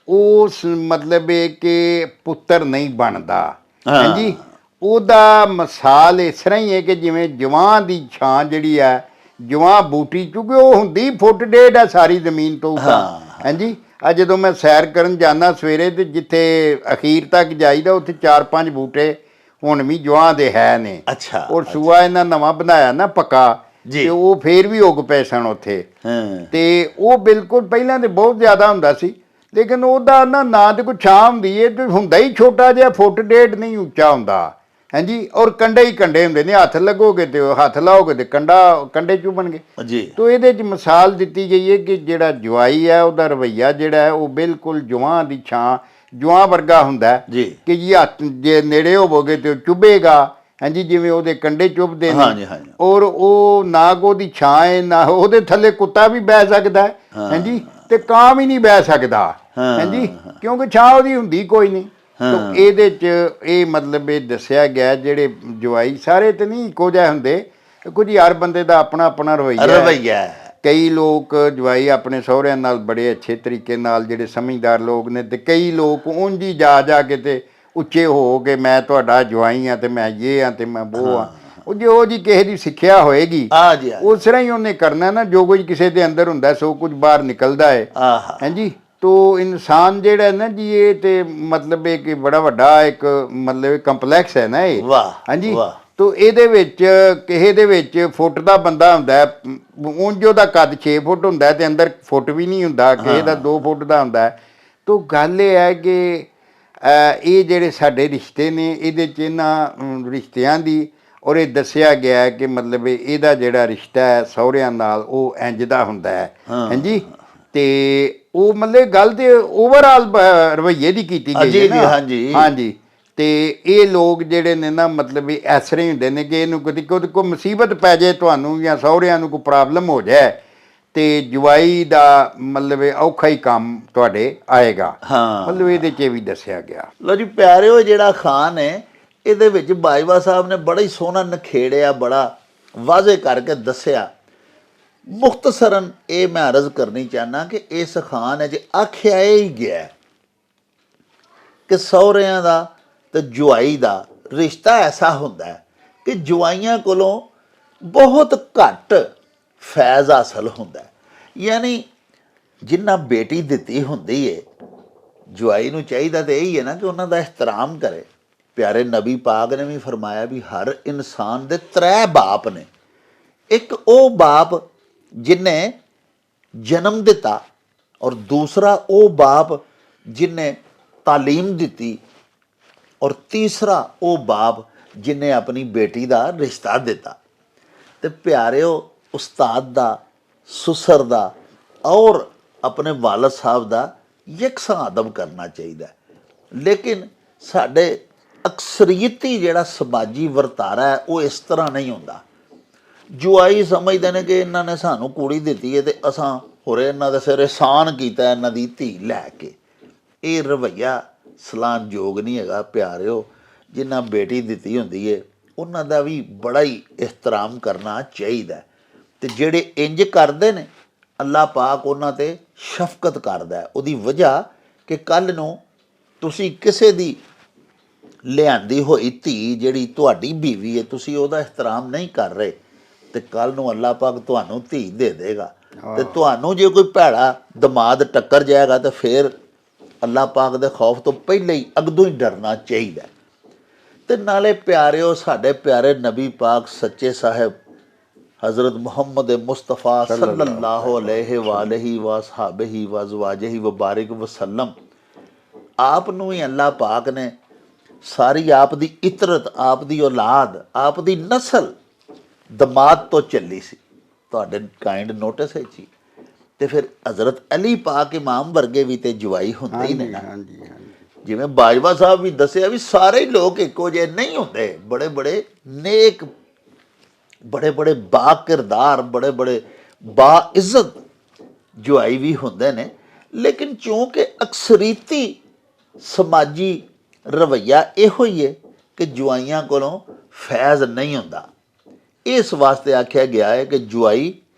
ਉਸ ਮਤਲਬ ਇਹ ਕਿ ਪੁੱਤਰ ਨਹੀਂ ਬਣਦਾ। ਹਾਂਜੀ, ਉਹਦਾ ਮਿਸਾਲ ਇਸ ਤਰ੍ਹਾਂ ਹੀ ਹੈ ਕਿ ਜਿਵੇਂ ਜਵਾਂ ਦੀ ਛਾਂ ਜਿਹੜੀ ਹੈ, ਜਵਾਂ ਬੂਟੀ, ਕਿਉਂਕਿ ਉਹ ਹੁੰਦੀ 1.5 ਫੁੱਟ ਹੈ ਸਾਰੀ ਜ਼ਮੀਨ ਤੋਂ ਉੱਪਰ। ਹਾਂਜੀ, ਆ ਜਦੋਂ ਮੈਂ ਸੈਰ ਕਰਨ ਜਾਂਦਾ ਸਵੇਰੇ ਤੇ ਜਿੱਥੇ ਅਖੀਰ ਤੱਕ ਜਾਈਦਾ ਉੱਥੇ 4-5 ਬੂਟੇ ਹੁਣ ਵੀ ਜਵਾਂ ਦੇ ਹੈ ਨੇ। ਅੱਛਾ, ਔਰ ਸੂਆ ਇਹਨਾਂ ਨਵਾਂ ਬਣਾਇਆ ਨਾ ਪੱਕਾ, ਤੇ ਉਹ ਫੇਰ ਵੀ ਉੱਗ ਪਏ ਸਨ ਉੱਥੇ। ਤੇ ਉਹ ਬਿਲਕੁਲ ਪਹਿਲਾਂ ਤੇ ਬਹੁਤ ਜ਼ਿਆਦਾ ਹੁੰਦਾ ਸੀ, ਲੇਕਿਨ ਉਹਦਾ ਨਾ ਤੇ ਕੋਈ ਛਾਂ ਹੁੰਦੀ ਹੈ ਤੇ ਹੁੰਦਾ ਹੀ ਛੋਟਾ ਜਿਹਾ, 1.5 ਫੁੱਟ ਨਹੀਂ ਉੱਚਾ ਹੁੰਦਾ। ਹਾਂਜੀ, ਔਰ ਕੰਡੇ ਹੀ ਕੰਡੇ ਹੁੰਦੇ ਨੇ, ਹੱਥ ਲੱਗੋਗੇ ਤੇ ਹੱਥ ਲਾਓਗੇ ਤੇ ਕੰਡੇ ਚੁਭਣਗੇ ਜੀ। ਤੋ ਇਹਦੇ 'ਚ ਮਿਸਾਲ ਦਿੱਤੀ ਗਈ ਹੈ ਕਿ ਜਿਹੜਾ ਜਵਾਈ ਹੈ ਉਹਦਾ ਰਵੱਈਆ ਜਿਹੜਾ ਹੈ ਉਹ ਬਿਲਕੁਲ ਜਵਾਂ ਦੀ ਛਾਂ, ਜਵਾਂ ਵਰਗਾ ਹੁੰਦਾ ਜੀ, ਕਿ ਜੀ ਹੱਥ ਜੇ ਨੇੜੇ ਹੋਵੋਗੇ ਤੇ ਉਹ ਚੁਭੇਗਾ। ਹਾਂਜੀ, ਜਿਵੇਂ ਉਹਦੇ ਕੰਡੇ ਚੁਭਦੇ ਨੇ, ਔਰ ਉਹ ਨਾ ਉਹਦੀ ਛਾਂ ਹੈ, ਨਾ ਉਹਦੇ ਥੱਲੇ ਕੁੱਤਾ ਵੀ ਬਹਿ ਸਕਦਾ, ਹਾਂਜੀ, ਤੇ ਕਾਂ ਵੀ ਨਹੀਂ ਬਹਿ ਸਕਦਾ, ਹਾਂਜੀ, ਕਿਉਂਕਿ ਛਾਂ ਉਹਦੀ ਹੁੰਦੀ ਕੋਈ ਨਹੀਂ। ਇਹਦੇ 'ਚ ਇਹ ਮਤਲਬ ਇਹ ਦੱਸਿਆ ਗਿਆ ਜਿਹੜੇ ਜਵਾਈ ਸਾਰੇ ਤੇ ਨਹੀਂ ਇੱਕੋ ਜਿਹੇ ਹੁੰਦੇ, ਕੁਝ ਹਰ ਬੰਦੇ ਦਾ ਆਪਣਾ ਆਪਣਾ ਰਵੱਈਆ ਹੈ। ਕਈ ਲੋਕ ਜਵਾਈ ਆਪਣੇ ਸਹੁਰਿਆਂ ਨਾਲ ਬੜੇ ਅੱਛੇ ਤਰੀਕੇ ਨਾਲ ਜਿਹੜੇ ਸਮਝਦਾਰ ਲੋਕ ਨੇ, ਤੇ ਕਈ ਲੋਕ ਉਂਝ ਹੀ ਜਾ ਕੇ ਤੇ ਉੱਚੇ ਹੋ ਕੇ ਮੈਂ ਤੁਹਾਡਾ ਜਵਾਈ ਹਾਂ ਤੇ ਮੈਂ ਇਹ ਹਾਂ ਤੇ ਮੈਂ ਉਹ ਹਾਂ। ਉਹ ਜੋ ਜੀ ਕਿਸੇ ਦੀ ਸਿੱਖਿਆ ਹੋਏਗੀ ਉਸ ਤਰ੍ਹਾਂ ਹੀ ਉਹਨੇ ਕਰਨਾ ਨਾ, ਜੋ ਕੁਝ ਕਿਸੇ ਦੇ ਅੰਦਰ ਹੁੰਦਾ ਸੋ ਕੁਝ ਬਾਹਰ ਨਿਕਲਦਾ ਹੈ। ਹਾਂਜੀ, ਤੋ ਇਨਸਾਨ ਜਿਹੜਾ ਨਾ ਜੀ, ਇਹ ਤੇ ਮਤਲਬ ਇਹ ਕਿ ਬੜਾ ਵੱਡਾ ਇੱਕ ਮਤਲਬ ਕੰਪਲੈਕਸ ਹੈ ਨਾ ਇਹ। ਹਾਂਜੀ, ਤੋ ਇਹਦੇ ਵਿੱਚ ਕਿਸੇ ਦੇ ਵਿੱਚ ਫੁੱਟ ਦਾ ਬੰਦਾ ਹੁੰਦਾ, ਉਂਝ ਉਹਦਾ ਕੱਦ 6 ਫੁੱਟ ਹੁੰਦਾ ਤੇ ਅੰਦਰ ਫੁੱਟ ਵੀ ਨਹੀਂ ਹੁੰਦਾ, ਕਿਸੇ ਦਾ 2 ਫੁੱਟ ਦਾ ਹੁੰਦਾ। ਤੋ ਗੱਲ ਇਹ ਹੈ ਕਿ ਇਹ ਜਿਹੜੇ ਸਾਡੇ ਰਿਸ਼ਤੇ ਨੇ, ਇਹਦੇ 'ਚ ਇਹਨਾਂ ਰਿਸ਼ਤਿਆਂ ਦੀ ਔਰ ਇਹ ਦੱਸਿਆ ਗਿਆ ਕਿ ਮਤਲਬ ਇਹਦਾ ਜਿਹੜਾ ਰਿਸ਼ਤਾ ਹੈ ਸਹੁਰਿਆਂ ਨਾਲ ਉਹ ਇੰਝ ਦਾ ਹੁੰਦਾ ਹੈ। ਹਾਂਜੀ, ਤੇ ਉਹ ਮਤਲਬ ਗੱਲ ਤੇ ਓਵਰਆਲ ਰਵੱਈਏ ਦੀ ਕੀਤੀ ਗਈ ਹੈ ਨਾ। ਹਾਂਜੀ, ਤੇ ਇਹ ਲੋਕ ਜਿਹੜੇ ਨੇ ਨਾ ਮਤਲਬ ਇਸ ਤਰ੍ਹਾਂ ਹੀ ਹੁੰਦੇ ਨੇ ਕਿ ਇਹਨੂੰ ਕਦੀ ਕੋਈ ਮੁਸੀਬਤ ਪੈ ਜਾਏ ਤੁਹਾਨੂੰ ਜਾਂ ਸਹੁਰਿਆਂ ਨੂੰ ਕੋਈ ਪ੍ਰੋਬਲਮ ਹੋ ਜਾਏ ਤੇ ਜਵਾਈ ਦਾ ਮਤਲਬ ਔਖਾ ਹੀ ਕੰਮ ਤੁਹਾਡੇ ਆਏਗਾ। ਮਤਲਬ ਇਹਦੇ 'ਚ ਵੀ ਦੱਸਿਆ ਗਿਆ। ਲਓ ਜੀ ਪਿਆਰਿਓ, ਜਿਹੜਾ ਖਾਨ ਹੈ ਇਹਦੇ ਵਿੱਚ ਬਾਜਵਾ ਸਾਹਿਬ ਨੇ ਬੜਾ ਹੀ ਸੋਹਣਾ ਨਖੇੜਿਆ, ਬੜਾ ਵਾਜ਼ੇ ਕਰਕੇ ਦੱਸਿਆ। ਮੁਖਤਸਰਨ ਇਹ ਮੈਂ ਅਰਜ਼ ਕਰਨੀ ਚਾਹੁੰਦਾ ਕਿ ਇਸ ਖਾਨ 'ਚ ਆਖਿਆ ਹੀ ਗਿਆ ਕਿ ਸਹੁਰਿਆਂ ਦਾ ਤੇ ਜਵਾਈ ਦਾ ਰਿਸ਼ਤਾ ਐਸਾ ਹੁੰਦਾ ਹੈ ਕਿ ਜਵਾਈਆਂ ਕੋਲੋਂ ਬਹੁਤ ਘੱਟ ਫੈਜ਼ ਹਾਸਲ ਹੁੰਦਾ ਹੈ। ਯਾਨੀ ਜਿੰਨਾ ਬੇਟੀ ਦਿੱਤੀ ਹੁੰਦੀ ਹੈ, ਜਵਾਈ ਨੂੰ ਚਾਹੀਦਾ ਤਾਂ ਇਹੀ ਹੈ ਨਾ ਕਿ ਉਹਨਾਂ ਦਾ ਇਹਤਰਾਮ ਕਰੇ। ਪਿਆਰੇ ਨਬੀ ਪਾਕ ਨੇ ਵੀ ਫਰਮਾਇਆ ਵੀ ਹਰ ਇਨਸਾਨ ਦੇ 3 ਬਾਪ ਨੇ। ਇੱਕ ਉਹ ਬਾਪ ਜਿਹਨੇ ਜਨਮ ਦਿੱਤਾ, ਔਰ ਦੂਸਰਾ ਉਹ ਬਾਪ ਜਿਹਨੇ ਤਾਲੀਮ ਦਿੱਤੀ, ਔਰ ਤੀਸਰਾ ਉਹ ਬਾਪ ਜਿਹਨੇ ਆਪਣੀ ਬੇਟੀ ਦਾ ਰਿਸ਼ਤਾ ਦਿੱਤਾ। ਤੇ ਪਿਆਰਿਓ, ਉਸਤਾਦ ਦਾ, ਸੁਸਰ ਦਾ ਔਰ ਆਪਣੇ ਵਾਲਦ ਸਾਹਿਬ ਦਾ ਯਕਸਾਂ ਅਦਬ ਕਰਨਾ ਚਾਹੀਦਾ। ਲੇਕਿਨ ਸਾਡੇ ਅਕਸਰੀਅਤੀ ਜਿਹੜਾ ਸਮਾਜੀ ਵਰਤਾਰਾ ਹੈ ਉਹ ਇਸ ਤਰ੍ਹਾਂ ਨਹੀਂ ਹੁੰਦਾ। ਜੁਆਈ ਸਮਝਦੇ ਨੇ ਕਿ ਇਹਨਾਂ ਨੇ ਸਾਨੂੰ ਕੁੜੀ ਦਿੱਤੀ ਹੈ ਤੇ ਅਸਾਂ ਹੋਰੇ ਇਹਨਾਂ ਦੇ ਸਿਰ ਅਹਿਸਾਨ ਕੀਤਾ ਇਹਨਾਂ ਦੀ ਧੀ ਲੈ ਕੇ। ਇਹ ਰਵੱਈਆ ਸਲਾਹਣਯੋਗ ਨਹੀਂ ਹੈਗਾ। ਪਿਆਰਿਓ, ਜਿਨ੍ਹਾਂ ਬੇਟੀ ਦਿੱਤੀ ਹੁੰਦੀ ਹੈ ਉਹਨਾਂ ਦਾ ਵੀ ਬੜਾ ਹੀ ਇਹਤਰਾਮ ਕਰਨਾ ਚਾਹੀਦਾ। ਤੇ ਜਿਹੜੇ ਇੰਜ ਕਰਦੇ ਨੇ, ਅੱਲਾਹ ਪਾਕ ਉਹਨਾਂ 'ਤੇ ਸ਼ਫਕਤ ਕਰਦਾ ਹੈ। ਉਹਦੀ ਵਜ੍ਹਾ ਕਿ ਕੱਲ੍ਹ ਨੂੰ ਤੁਸੀਂ ਕਿਸੇ ਦੀ ਲਿਆਂਦੀ ਹੋਈ ਧੀ ਜਿਹੜੀ ਤੁਹਾਡੀ ਬੀਵੀ ਹੈ, ਤੁਸੀਂ ਉਹਦਾ ਇਹਤਰਾਮ ਨਹੀਂ ਕਰ ਰਹੇ, ਤੇ ਕੱਲ੍ਹ ਨੂੰ ਅੱਲਾਹ ਪਾਕ ਤੁਹਾਨੂੰ ਧੀ ਦੇ ਦੇਗਾ। ਤੇ ਤੁਹਾਨੂੰ ਜੇ ਕੋਈ ਭੈੜਾ ਦਮਾਦ ਟੱਕਰ ਜਾਏਗਾ ਤਾਂ ਫਿਰ ਅੱਲਾਹ ਪਾਕ ਦੇ ਖੌਫ ਤੋਂ ਪਹਿਲਾਂ ਹੀ ਅਗਦੋਂ ਹੀ ਡਰਨਾ ਚਾਹੀਦਾ। ਤੇ ਨਾਲੇ ਪਿਆਰਿਓ, ਸਾਡੇ ਪਿਆਰੇ ਨਬੀ ਪਾਕ ਸੱਚੇ ਸਾਹਿਬ ਹਜ਼ਰਤ ਮੁਹੰਮਦ ਮੁਸਤਫਾ ਸੱਲੱਲਾਹੁ ਅਲੈਹਿ ਵਾਲਹਿ ਵਸਹਾਬਿhi ਵਜ਼ਵਾਜਿhi ਵਬਾਰਿਕ ਵਸੱਲਮ, ਆਪ ਨੂੰ ਹੀ ਅੱਲਾਹ ਪਾਕ ਨੇ ਸਾਰੀ ਆਪ ਦੀ ਇਤਰਤ, ਆਪ ਦੀ ਔਲਾਦ, ਆਪ ਦੀ ਨਸਲ ਦਮਾਦ ਤੋਂ ਚੱਲੀ ਸੀ। ਤੁਹਾਡੇ ਕਾਇੰਡ ਨੋਟਿਸ ਹੈ ਜੀ। ਤੇ ਫਿਰ ਹਜ਼ਰਤ ਅਲੀ ਪਾਕ ਇਮਾਮ ਵਰਗੇ ਵੀ ਤੇ ਜਵਾਈ ਹੁੰਦੇ ਹੀ ਨੇ ਨਾ। ਜਿਵੇਂ ਬਾਜਵਾ ਸਾਹਿਬ ਵੀ ਦੱਸਿਆ ਵੀ ਸਾਰੇ ਹੀ ਲੋਕ ਇੱਕੋ ਜਿਹੇ ਨਹੀਂ ਹੁੰਦੇ। ਬੜੇ ਬੜੇ ਨੇਕ, ਬੜੇ ਬੜੇ ਬਾ ਕਿਰਦਾਰ, ਬੜੇ ਬੜੇ ਬਾ ਇੱਜ਼ਤ ਜਵਾਈ ਵੀ ਹੁੰਦੇ ਨੇ। ਲੇਕਿਨ ਚੂੰਕਿ ਅਕਸਰੀਤੀ ਸਮਾਜੀ ਰਵੱਈਆ ਇਹੋ ਹੀ ਹੈ ਕਿ ਜਵਾਈਆਂ ਕੋਲੋਂ ਫੈਜ਼ ਨਹੀਂ ਹੁੰਦਾ। ਇਸ ਵਾਸਤੇ ਆਖਿਆ ਗਿਆ ਹੈ ਕਿ ਜਵਾਈ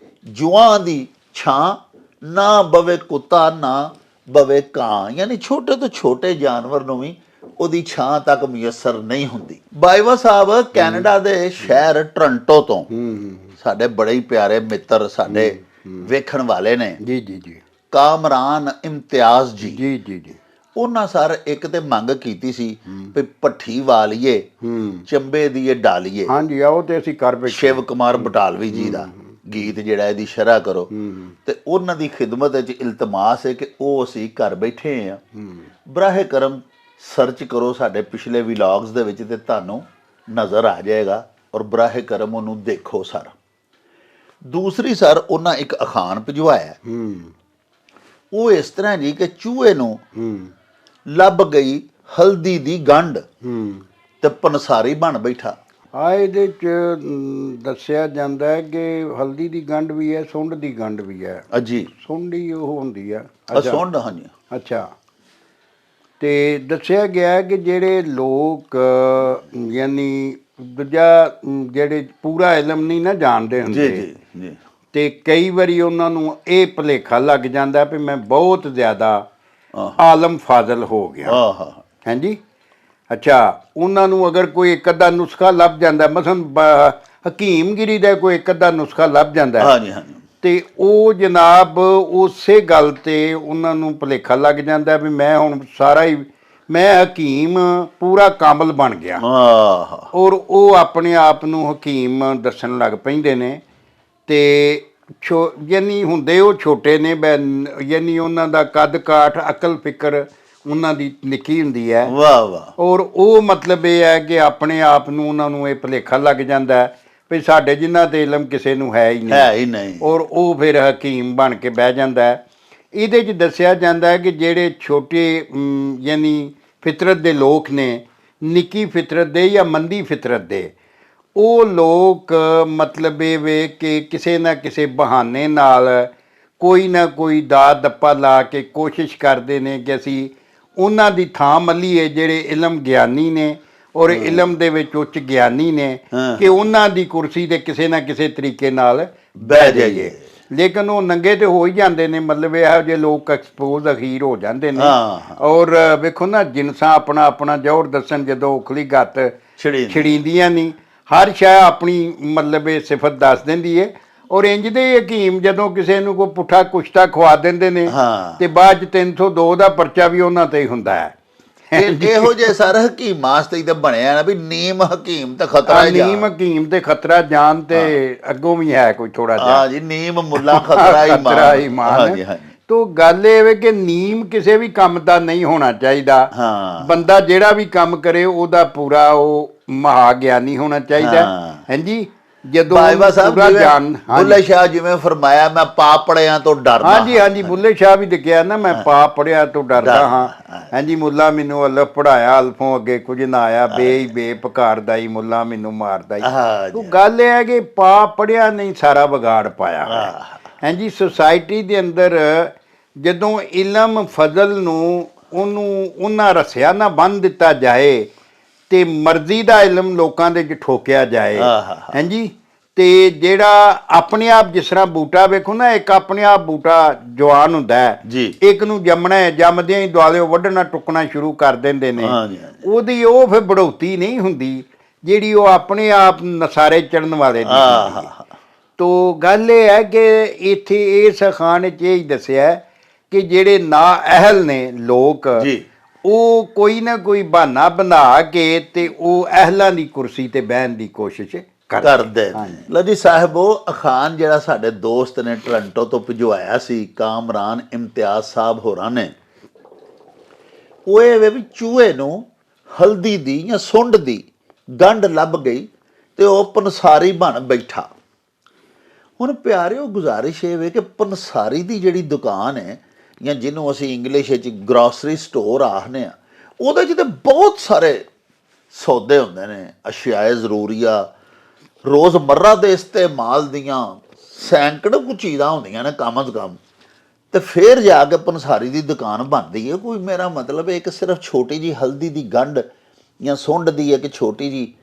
ਜੁਆਂ ਦੀ ਛਾਂ ਨਾ ਬਵੇ ਕੁੱਤਾ ਨਾ ਬਵੇ ਕਾਂ, ਯਾਨੀ ਛੋਟੇ ਤੋਂ ਛੋਟੇ ਜਾਨਵਰ ਨੂੰ ਵੀ ਉਹਦੀ ਛਾਂ ਤੱਕ ਮੁਯੱਸਰ ਨਹੀਂ ਹੁੰਦੀ। ਬਾਜਵਾ ਸਾਹਿਬ ਕੈਨੇਡਾ ਦੇ ਸ਼ਹਿਰ ਟੋਰਾਂਟੋ ਤੋਂ ਸਾਡੇ ਬੜੇ ਹੀ ਪਿਆਰੇ ਮਿੱਤਰ, ਸਾਡੇ ਵੇਖਣ ਵਾਲੇ ਨੇ ਜੀ ਜੀ ਜੀ, ਕਾਮਰਾਨ ਇਮਤਿਆਜ਼ ਜੀ। ਜੀ ਜੀ ਜੀ। ਉਹਨਾਂ ਸਰ ਇੱਕ ਤੇ ਮੰਗ ਕੀਤੀ ਸੀ ਵੀ ਭੱਠੀ ਵਾਲੀਏ, ਚੰਬੇ ਦੀ ਡਾਲੀਏ। ਹਾਂਜੀ, ਆਓ ਤੇ ਅਸੀਂ ਕਰ ਬੈਠੇ। ਸ਼ਿਵ ਕੁਮਾਰ ਬਟਾਲਵੀ ਜੀ ਦਾ ਗੀਤ ਜਿਹੜਾ ਇਹਦੀ ਸ਼ਰ੍ਹਾ ਕਰੋ। ਤੇ ਉਹਨਾਂ ਦੀ ਖਿਦਮਤ ਵਿੱਚ ਇਲਤਮਾਸ ਹੈ ਕਿ ਉਹ ਅਸੀਂ ਘਰ ਬੈਠੇ ਆ। ਬਰਾਹ ਕਰਮ ਸਰਚ ਕਰੋ ਸਾਡੇ ਪਿਛਲੇ ਵਲੌਗਸ ਦੇ ਵਿੱਚ ਤੇ ਤੁਹਾਨੂੰ ਨਜ਼ਰ ਆ ਜਾਏਗਾ, ਔਰ ਬਰਾਹ ਕਰਮ ਉਹਨੂੰ ਦੇਖੋ ਸਰ। ਦੂਸਰੀ ਸਰ ਉਹਨਾਂ ਇੱਕ ਅਖਾਣ ਭਿਜਵਾਇਆ। ਉਹ ਇਸ ਤਰ੍ਹਾਂ ਜੀ ਕਿ ਚੂਹੇ ਨੂੰ ਲੱਭ ਗਈ ਹਲਦੀ ਦੀ ਗੰਢ ਤੇ ਪੰਸਾਰੀ ਬਣ ਬੈਠਾ। ਇਹਦੇ ਚ ਦੱਸਿਆ ਜਾਂਦਾ ਹੈ ਕਿ ਹਲਦੀ ਦੀ ਗੰਢ ਵੀ ਹੈ, ਸੁੰਡ ਦੀ ਗੰਢ ਵੀ ਹੈ। ਜੀ, ਸੁੰਡ ਹੀ ਉਹ ਹੁੰਦੀ ਆ। ਸੁੰਡ, ਹਾਂਜੀ। ਅੱਛਾ। ਤੇ ਦੱਸਿਆ ਗਿਆ ਕਿ ਜਿਹੜੇ ਲੋਕ ਯਾਨੀ ਦੂਜਾ ਜਿਹੜੇ ਪੂਰਾ ਇਲਮ ਨਹੀਂ ਨਾ ਜਾਣਦੇ ਹੁੰਦੇ, ਜੀ ਜੀ, ਤੇ ਕਈ ਵਾਰੀ ਉਹਨਾਂ ਨੂੰ ਇਹ ਭੁਲੇਖਾ ਲੱਗ ਜਾਂਦਾ ਵੀ ਮੈਂ ਬਹੁਤ ਜ਼ਿਆਦਾ ਆਲਮ ਫਾਜ਼ਲ ਹੋ ਗਿਆ। ਹਾਂਜੀ। ਅੱਛਾ, ਉਹਨਾਂ ਨੂੰ ਅਗਰ ਕੋਈ ਇੱਕ ਅੱਧਾ ਨੁਸਖਾ ਲੱਭ ਜਾਂਦਾ, ਮਸਲਨ ਹਕੀਮਗਿਰੀ ਦਾ ਕੋਈ ਇੱਕ ਅੱਧਾ ਨੁਸਖਾ ਲੱਭ ਜਾਂਦਾ, ਹਾਂਜੀ ਹਾਂਜੀ, ਤੇ ਉਹ ਜਨਾਬ ਉਸੇ ਗੱਲ ਤੇ ਉਹਨਾਂ ਨੂੰ ਭੁਲੇਖਾ ਲੱਗ ਜਾਂਦਾ ਵੀ ਮੈਂ ਹੁਣ ਸਾਰਾ ਹੀ ਮੈਂ ਹਕੀਮ ਪੂਰਾ ਕਾਮਲ ਬਣ ਗਿਆ। ਔਰ ਉਹ ਆਪਣੇ ਆਪ ਨੂੰ ਹਕੀਮ ਦੱਸਣ ਲੱਗ ਪੈਂਦੇ ਨੇ। ਤੇ ਯਾਨੀ ਹੁੰਦੇ ਉਹ ਛੋਟੇ ਨੇ, ਯਾਨੀ ਉਹਨਾਂ ਦਾ ਕੱਦ ਕਾਠ, ਅਕਲ ਫਿਕਰ ਉਹਨਾਂ ਦੀ ਨਿੱਕੀ ਹੁੰਦੀ ਹੈ। ਵਾਹ ਵਾਹ। ਔਰ ਉਹ ਮਤਲਬ ਇਹ ਹੈ ਕਿ ਆਪਣੇ ਆਪ ਨੂੰ ਉਹਨਾਂ ਨੂੰ ਇਹ ਭੁਲੇਖਾ ਲੱਗ ਜਾਂਦਾ ਵੀ ਸਾਡੇ ਜਿਨ੍ਹਾਂ ਤੇ ਇਲਮ ਕਿਸੇ ਨੂੰ ਹੈ ਹੀ ਨਹੀਂ। ਔਰ ਉਹ ਫਿਰ ਹਕੀਮ ਬਣ ਕੇ ਬਹਿ ਜਾਂਦਾ। ਇਹਦੇ 'ਚ ਦੱਸਿਆ ਜਾਂਦਾ ਹੈ ਕਿ ਜਿਹੜੇ ਛੋਟੇ ਯਾਨੀ ਫਿਤਰਤ ਦੇ ਲੋਕ ਨੇ, ਨਿੱਕੀ ਫਿਤਰਤ ਦੇ ਜਾਂ ਮੰਦੀ ਫਿਤਰਤ ਦੇ, ਉਹ ਲੋਕ ਮਤਲਬ ਇਹ ਵੇ ਕਿ ਕਿਸੇ ਨਾ ਕਿਸੇ ਬਹਾਨੇ ਨਾਲ ਕੋਈ ਨਾ ਕੋਈ ਦਾਅ ਦੱਪਾ ਲਾ ਕੇ ਕੋਸ਼ਿਸ਼ ਕਰਦੇ ਨੇ ਕਿ ਅਸੀਂ ਉਹਨਾਂ ਦੀ ਥਾਂ ਮੱਲੀਏ ਜਿਹੜੇ ਇਲਮ ਗਿਆਨੀ ਨੇ ਔਰ ਇਲਮ ਦੇ ਵਿੱਚ ਉੱਚ ਗਿਆਨੀ ਨੇ, ਕਿ ਉਹਨਾਂ ਦੀ ਕੁਰਸੀ ਤੇ ਕਿਸੇ ਨਾ ਕਿਸੇ ਤਰੀਕੇ ਨਾਲ ਬਹਿ ਜਾਈਏ। ਲੇਕਿਨ ਉਹ ਨੰਗੇ ਤੇ ਹੋ ਹੀ ਜਾਂਦੇ ਨੇ, ਮਤਲਬ ਇਹੋ ਜਿਹੇ ਲੋਕ ਐਕਸਪੋਜ਼ ਅਖੀਰ ਹੋ ਜਾਂਦੇ ਨੇ। ਔਰ ਵੇਖੋ ਨਾ, ਜਿਨਸਾਂ ਆਪਣਾ ਆਪਣਾ ਜ਼ੋਰ ਦੱਸਣ ਜਦੋਂ ਉਖਲੀ ਗੱਤ ਛਿੜੀਂਦੀਆਂ ਨਹੀਂ, ਹਰ ਸ਼ੈ ਆਪਣੀ ਮਤਲਬ ਇਹ ਸਿਫਤ ਦੱਸ ਦਿੰਦੀ ਹੈ। ਔਰ ਇੰਜ ਦੇ ਹਕੀਮ ਜਦੋਂ ਕਿਸੇ ਨੂੰ ਕੋਈ ਪੁੱਠਾ ਕੁਸ਼ਤਾ ਖਵਾ ਦਿੰਦੇ ਨੇ ਤੇ ਬਾਅਦ ਚ 302 ਦਾ ਪਰਚਾ ਵੀ ਉਹਨਾਂ ਤੇ ਹੀ ਹੁੰਦਾ ਹੈ। ਇਹੋ ਜਿਹੇ ਸਰ ਹਕੀਮਾਂ ਵਾਸਤੇ ਤੇ ਬਣਿਆ ਨਾ ਵੀ ਨੀਮ ਹਕੀਮ ਤੇ ਖਤਰਾ ਜਾਨ। ਨੀਮ ਹਕੀਮ ਤੇ ਖਤਰਾ ਜਾਨ ਤੇ ਅੱਗੋਂ ਵੀ ਹੈ ਕੋਈ ਥੋੜਾ ਜਿਹਾ। ਹਾਂ ਜੀ, ਨੀਮ ਮੁੱਲਾ ਖਤਰਾ ਈਮਾਨ। ਹਾਂਜੀ ਹਾਂਜੀ। ਤੋ ਗੱਲ ਇਹ ਵੇ ਕਿ ਨੀਮ ਕਿਸੇ ਵੀ ਕੰਮ ਦਾ ਨਹੀਂ ਹੋਣਾ ਚਾਹੀਦਾ। ਬੰਦਾ ਜਿਹੜਾ ਵੀ ਕੰਮ ਕਰੇ ਉਹਦਾ ਪੂਰਾ ਉਹ ਮਹਾ ਗਿਆਨੀ ਹੋਣਾ ਚਾਹੀਦਾ। ਹਾਂਜੀ, ਜਦੋਂ ਬਾਈਵਾ ਸਾਹਿਬ ਬੁੱਲੇ ਸ਼ਾਹ ਜਿਵੇਂ ਫਰਮਾਇਆ, ਮੈਂ ਪਾਪ ਪੜਿਆਂ ਤੋਂ ਡਰਦਾ। ਹਾਂਜੀ ਹਾਂਜੀ, ਬੁੱਲੇ ਸ਼ਾਹ ਵੀ ਲਿਖਿਆ ਨਾ, ਮੈਂ ਪਾਪ ਪੜਿਆ ਤੋਂ ਡਰਦਾ ਹਾਂ। ਹਾਂਜੀ, ਮੁੱਲਾ ਮੈਨੂੰ ਅਲਫ ਪੜਾਇਆ, ਅਲਫੋਂ ਅੱਗੇ ਕੁਝ ਨਾ ਆਇਆ, ਬੇ ਪਕਾਰਦਾ ਹੀ ਮੁੱਲਾ ਮੈਨੂੰ ਮਾਰਦਾ ਹੀ। ਤੋ ਗੱਲ ਇਹ ਹੈ ਕਿ ਪਾਪ ਪੜਿਆ ਨਹੀਂ ਸਾਰਾ ਵਿਗਾੜ ਪਾਇਆ। ਹਾਂਜੀ, ਸੁਸਾਇਟੀ ਦੇ ਅੰਦਰ ਜਦੋਂ ਇਲਮ ਫਜ਼ਲ ਨੂੰ ਉਹਨਾਂ ਰਸਿਆ ਨਾ ਬੰਨ੍ਹ ਦਿੱਤਾ ਜਾਏ ਤੇ ਮਰਜ਼ੀ ਦਾ ਇਲਮ ਲੋਕਾਂ ਦੇ 'ਚ ਠੋਕਿਆ ਜਾਏ। ਹਾਂਜੀ, ਤੇ ਜਿਹੜਾ ਆਪਣੇ ਆਪ ਜਿਸ ਤਰ੍ਹਾਂ ਬੂਟਾ ਵੇਖੋ ਨਾ, ਇੱਕ ਆਪਣੇ ਆਪ ਬੂਟਾ ਜਵਾਨ ਹੁੰਦਾ ਹੈ, ਇੱਕ ਨੂੰ ਜੰਮਣਾ ਹੈ, ਜੰਮਦਿਆਂ ਹੀ ਦੁਆਲੇ ਵੱਢਣਾ ਟੁੱਕਣਾ ਸ਼ੁਰੂ ਕਰ ਦਿੰਦੇ ਨੇ। ਉਹਦੀ ਉਹ ਫਿਰ ਬੜੌਤੀ ਨਹੀਂ ਹੁੰਦੀ ਜਿਹੜੀ ਉਹ ਆਪਣੇ ਆਪ ਨਸਾਰੇ ਚੜਨ ਵਾਲੇ ਦੀ। ਤੋ ਗੱਲ ਇਹ ਹੈ ਕਿ ਇੱਥੇ ਇਸ ਅਖਾਣ 'ਚ ਇਹ ਦੱਸਿਆ ਕਿ ਜਿਹੜੇ ਨਾ ਅਹਿਲ ਨੇ ਲੋਕ, ਉਹ ਕੋਈ ਨਾ ਕੋਈ ਬਹਾਨਾ ਬਣਾ ਕੇ ਤੇ ਉਹ ਅਹਿਲਾਂ ਦੀ ਕੁਰਸੀ ਤੇ ਬਹਿਣ ਦੀ ਕੋਸ਼ਿਸ਼ ਕਰਦੇ। ਲਓ ਜੀ ਸਾਹਿਬ, ਉਹ ਅਖਾਨ ਜਿਹੜਾ ਸਾਡੇ ਦੋਸਤ ਨੇ ਟੋਰਾਂਟੋ ਤੋਂ ਭਿਜਵਾਇਆ ਸੀ, ਕਾਮਰਾਨ ਇਮਤਿਆਜ਼ ਸਾਹਿਬ ਹੋਰਾਂ ਨੇ, ਉਹ ਇਹ ਵੇ ਵੀ ਚੂਹੇ ਨੂੰ ਹਲਦੀ ਦੀ ਜਾਂ ਸੁੰਡ ਦੀ ਗੰਢ ਲੱਭ ਗਈ ਤੇ ਉਹ ਪੰਸਾਰੀ ਬਣ ਬੈਠਾ। ਹੁਣ ਪਿਆਰਿਓ, ਗੁਜ਼ਾਰਿਸ਼ ਇਹ ਵੇ ਕਿ ਪੰਸਾਰੀ ਦੀ ਜਿਹੜੀ ਦੁਕਾਨ ਹੈ, ਜਾਂ ਜਿਹਨੂੰ ਅਸੀਂ ਇੰਗਲਿਸ਼ ਵਿੱਚ ਗਰੋਸਰੀ ਸਟੋਰ ਆਖਦੇ ਹਾਂ, ਉਹਦੇ 'ਚ ਤਾਂ ਬਹੁਤ ਸਾਰੇ ਸੌਦੇ ਹੁੰਦੇ ਨੇ, ਅਸ਼ਿਆਏ ਜ਼ਰੂਰੀਆ, ਰੋਜ਼ਮर्रा ਦੇ ਇਸਤੇਮਾਲ ਦੀਆਂ ਸੈਂਕੜੋਂ ਕੁ ਚੀਜ਼ਾਂ ਹੁੰਦੀਆਂ ਨੇ ਕਮ ਅਜ਼ ਕਮ, ਤੇ ਫਿਰ ਜਾ ਕੇ ਪੰਸਾਰੀ ਦੀ ਦੁਕਾਨ ਬਣਦੀ ਹੈ। ਕੋਈ ਮੇਰਾ ਮਤਲਬ ਇੱਕ ਸਿਰਫ ਛੋਟੀ ਜਿਹੀ ਹਲਦੀ ਦੀ ਗੰਢ ਜਾਂ ਸੁੰਡ ਦੀ ਇੱਕ ਛੋਟੀ ਜਿਹੀ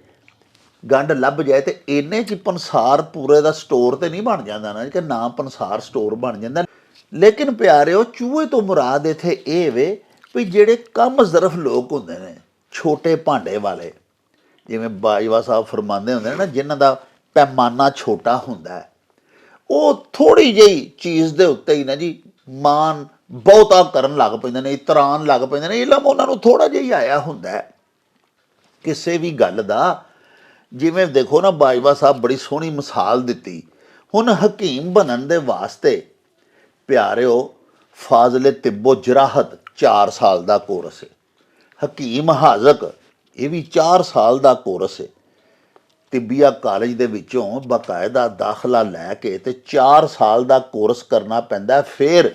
ਗੰਢ ਲੱਭ ਜਾਏ ਤੇ ਇੰਨੇ 'ਚ ਪੰਸਾਰ ਪੂਰੇ ਦਾ ਸਟੋਰ ਤੇ ਨਹੀਂ ਬਣ ਜਾਂਦਾ ਨਾ, ਕਿ ਨਾ ਪੰਸਾਰ ਸਟੋਰ ਬਣ ਜਾਂਦਾ। ਲੇਕਿਨ ਪਿਆਰਿਓ, ਚੂਹੇ ਤੋਂ ਮੁਰਾਦ ਇੱਥੇ ਇਹ ਵੇ ਵੀ ਜਿਹੜੇ ਕਮ ਜ਼ਰਫ ਲੋਕ ਹੁੰਦੇ ਨੇ, ਛੋਟੇ ਭਾਂਡੇ ਵਾਲੇ, ਜਿਵੇਂ ਬਾਜਵਾ ਸਾਹਿਬ ਫਰਮਾਉਂਦੇ ਹੁੰਦੇ ਨੇ ਨਾ, ਜਿਨ੍ਹਾਂ ਦਾ ਪੈਮਾਨਾ ਛੋਟਾ ਹੁੰਦਾ ਹੈ, ਉਹ ਥੋੜ੍ਹੀ ਜਿਹੀ ਚੀਜ਼ ਦੇ ਉੱਤੇ ਹੀ ਨਾ ਜੀ ਮਾਨ ਬਹੁਤਾ ਕਰਨ ਲੱਗ ਪੈਂਦੇ ਨੇ, ਇਤਰਾਨ ਲੱਗ ਪੈਂਦੇ ਨੇ। ਇਲਮ ਉਹਨਾਂ ਨੂੰ ਥੋੜ੍ਹਾ ਜਿਹਾ ਹੀ ਆਇਆ ਹੁੰਦਾ ਹੈ ਕਿਸੇ ਵੀ ਗੱਲ ਦਾ। ਜਿਵੇਂ ਦੇਖੋ ਨਾ, ਬਾਜਵਾ ਸਾਹਿਬ ਬੜੀ ਸੋਹਣੀ ਮਿਸਾਲ ਦਿੱਤੀ। ਹੁਣ ਹਕੀਮ ਬਣਨ ਦੇ ਵਾਸਤੇ ਪਿਆਰਿਓ, ਫਾਜ਼ਲੇ ਤਿੱਬੋ ਜਰਾਹਤ 4 ਸਾਲ ਦਾ ਕੋਰਸ ਹੈ। ਹਕੀਮ ਹਾਜ਼ਕ ਇਹ ਵੀ 4 ਸਾਲ ਦਾ ਕੋਰਸ ਹੈ। ਤਿੱਬੀਆ ਕਾਲਜ ਦੇ ਵਿੱਚੋਂ ਬਾਕਾਇਦਾ ਦਾਖਲਾ ਲੈ ਕੇ ਤੇ 4 ਸਾਲ ਦਾ ਕੋਰਸ ਕਰਨਾ ਪੈਂਦਾ। ਫਿਰ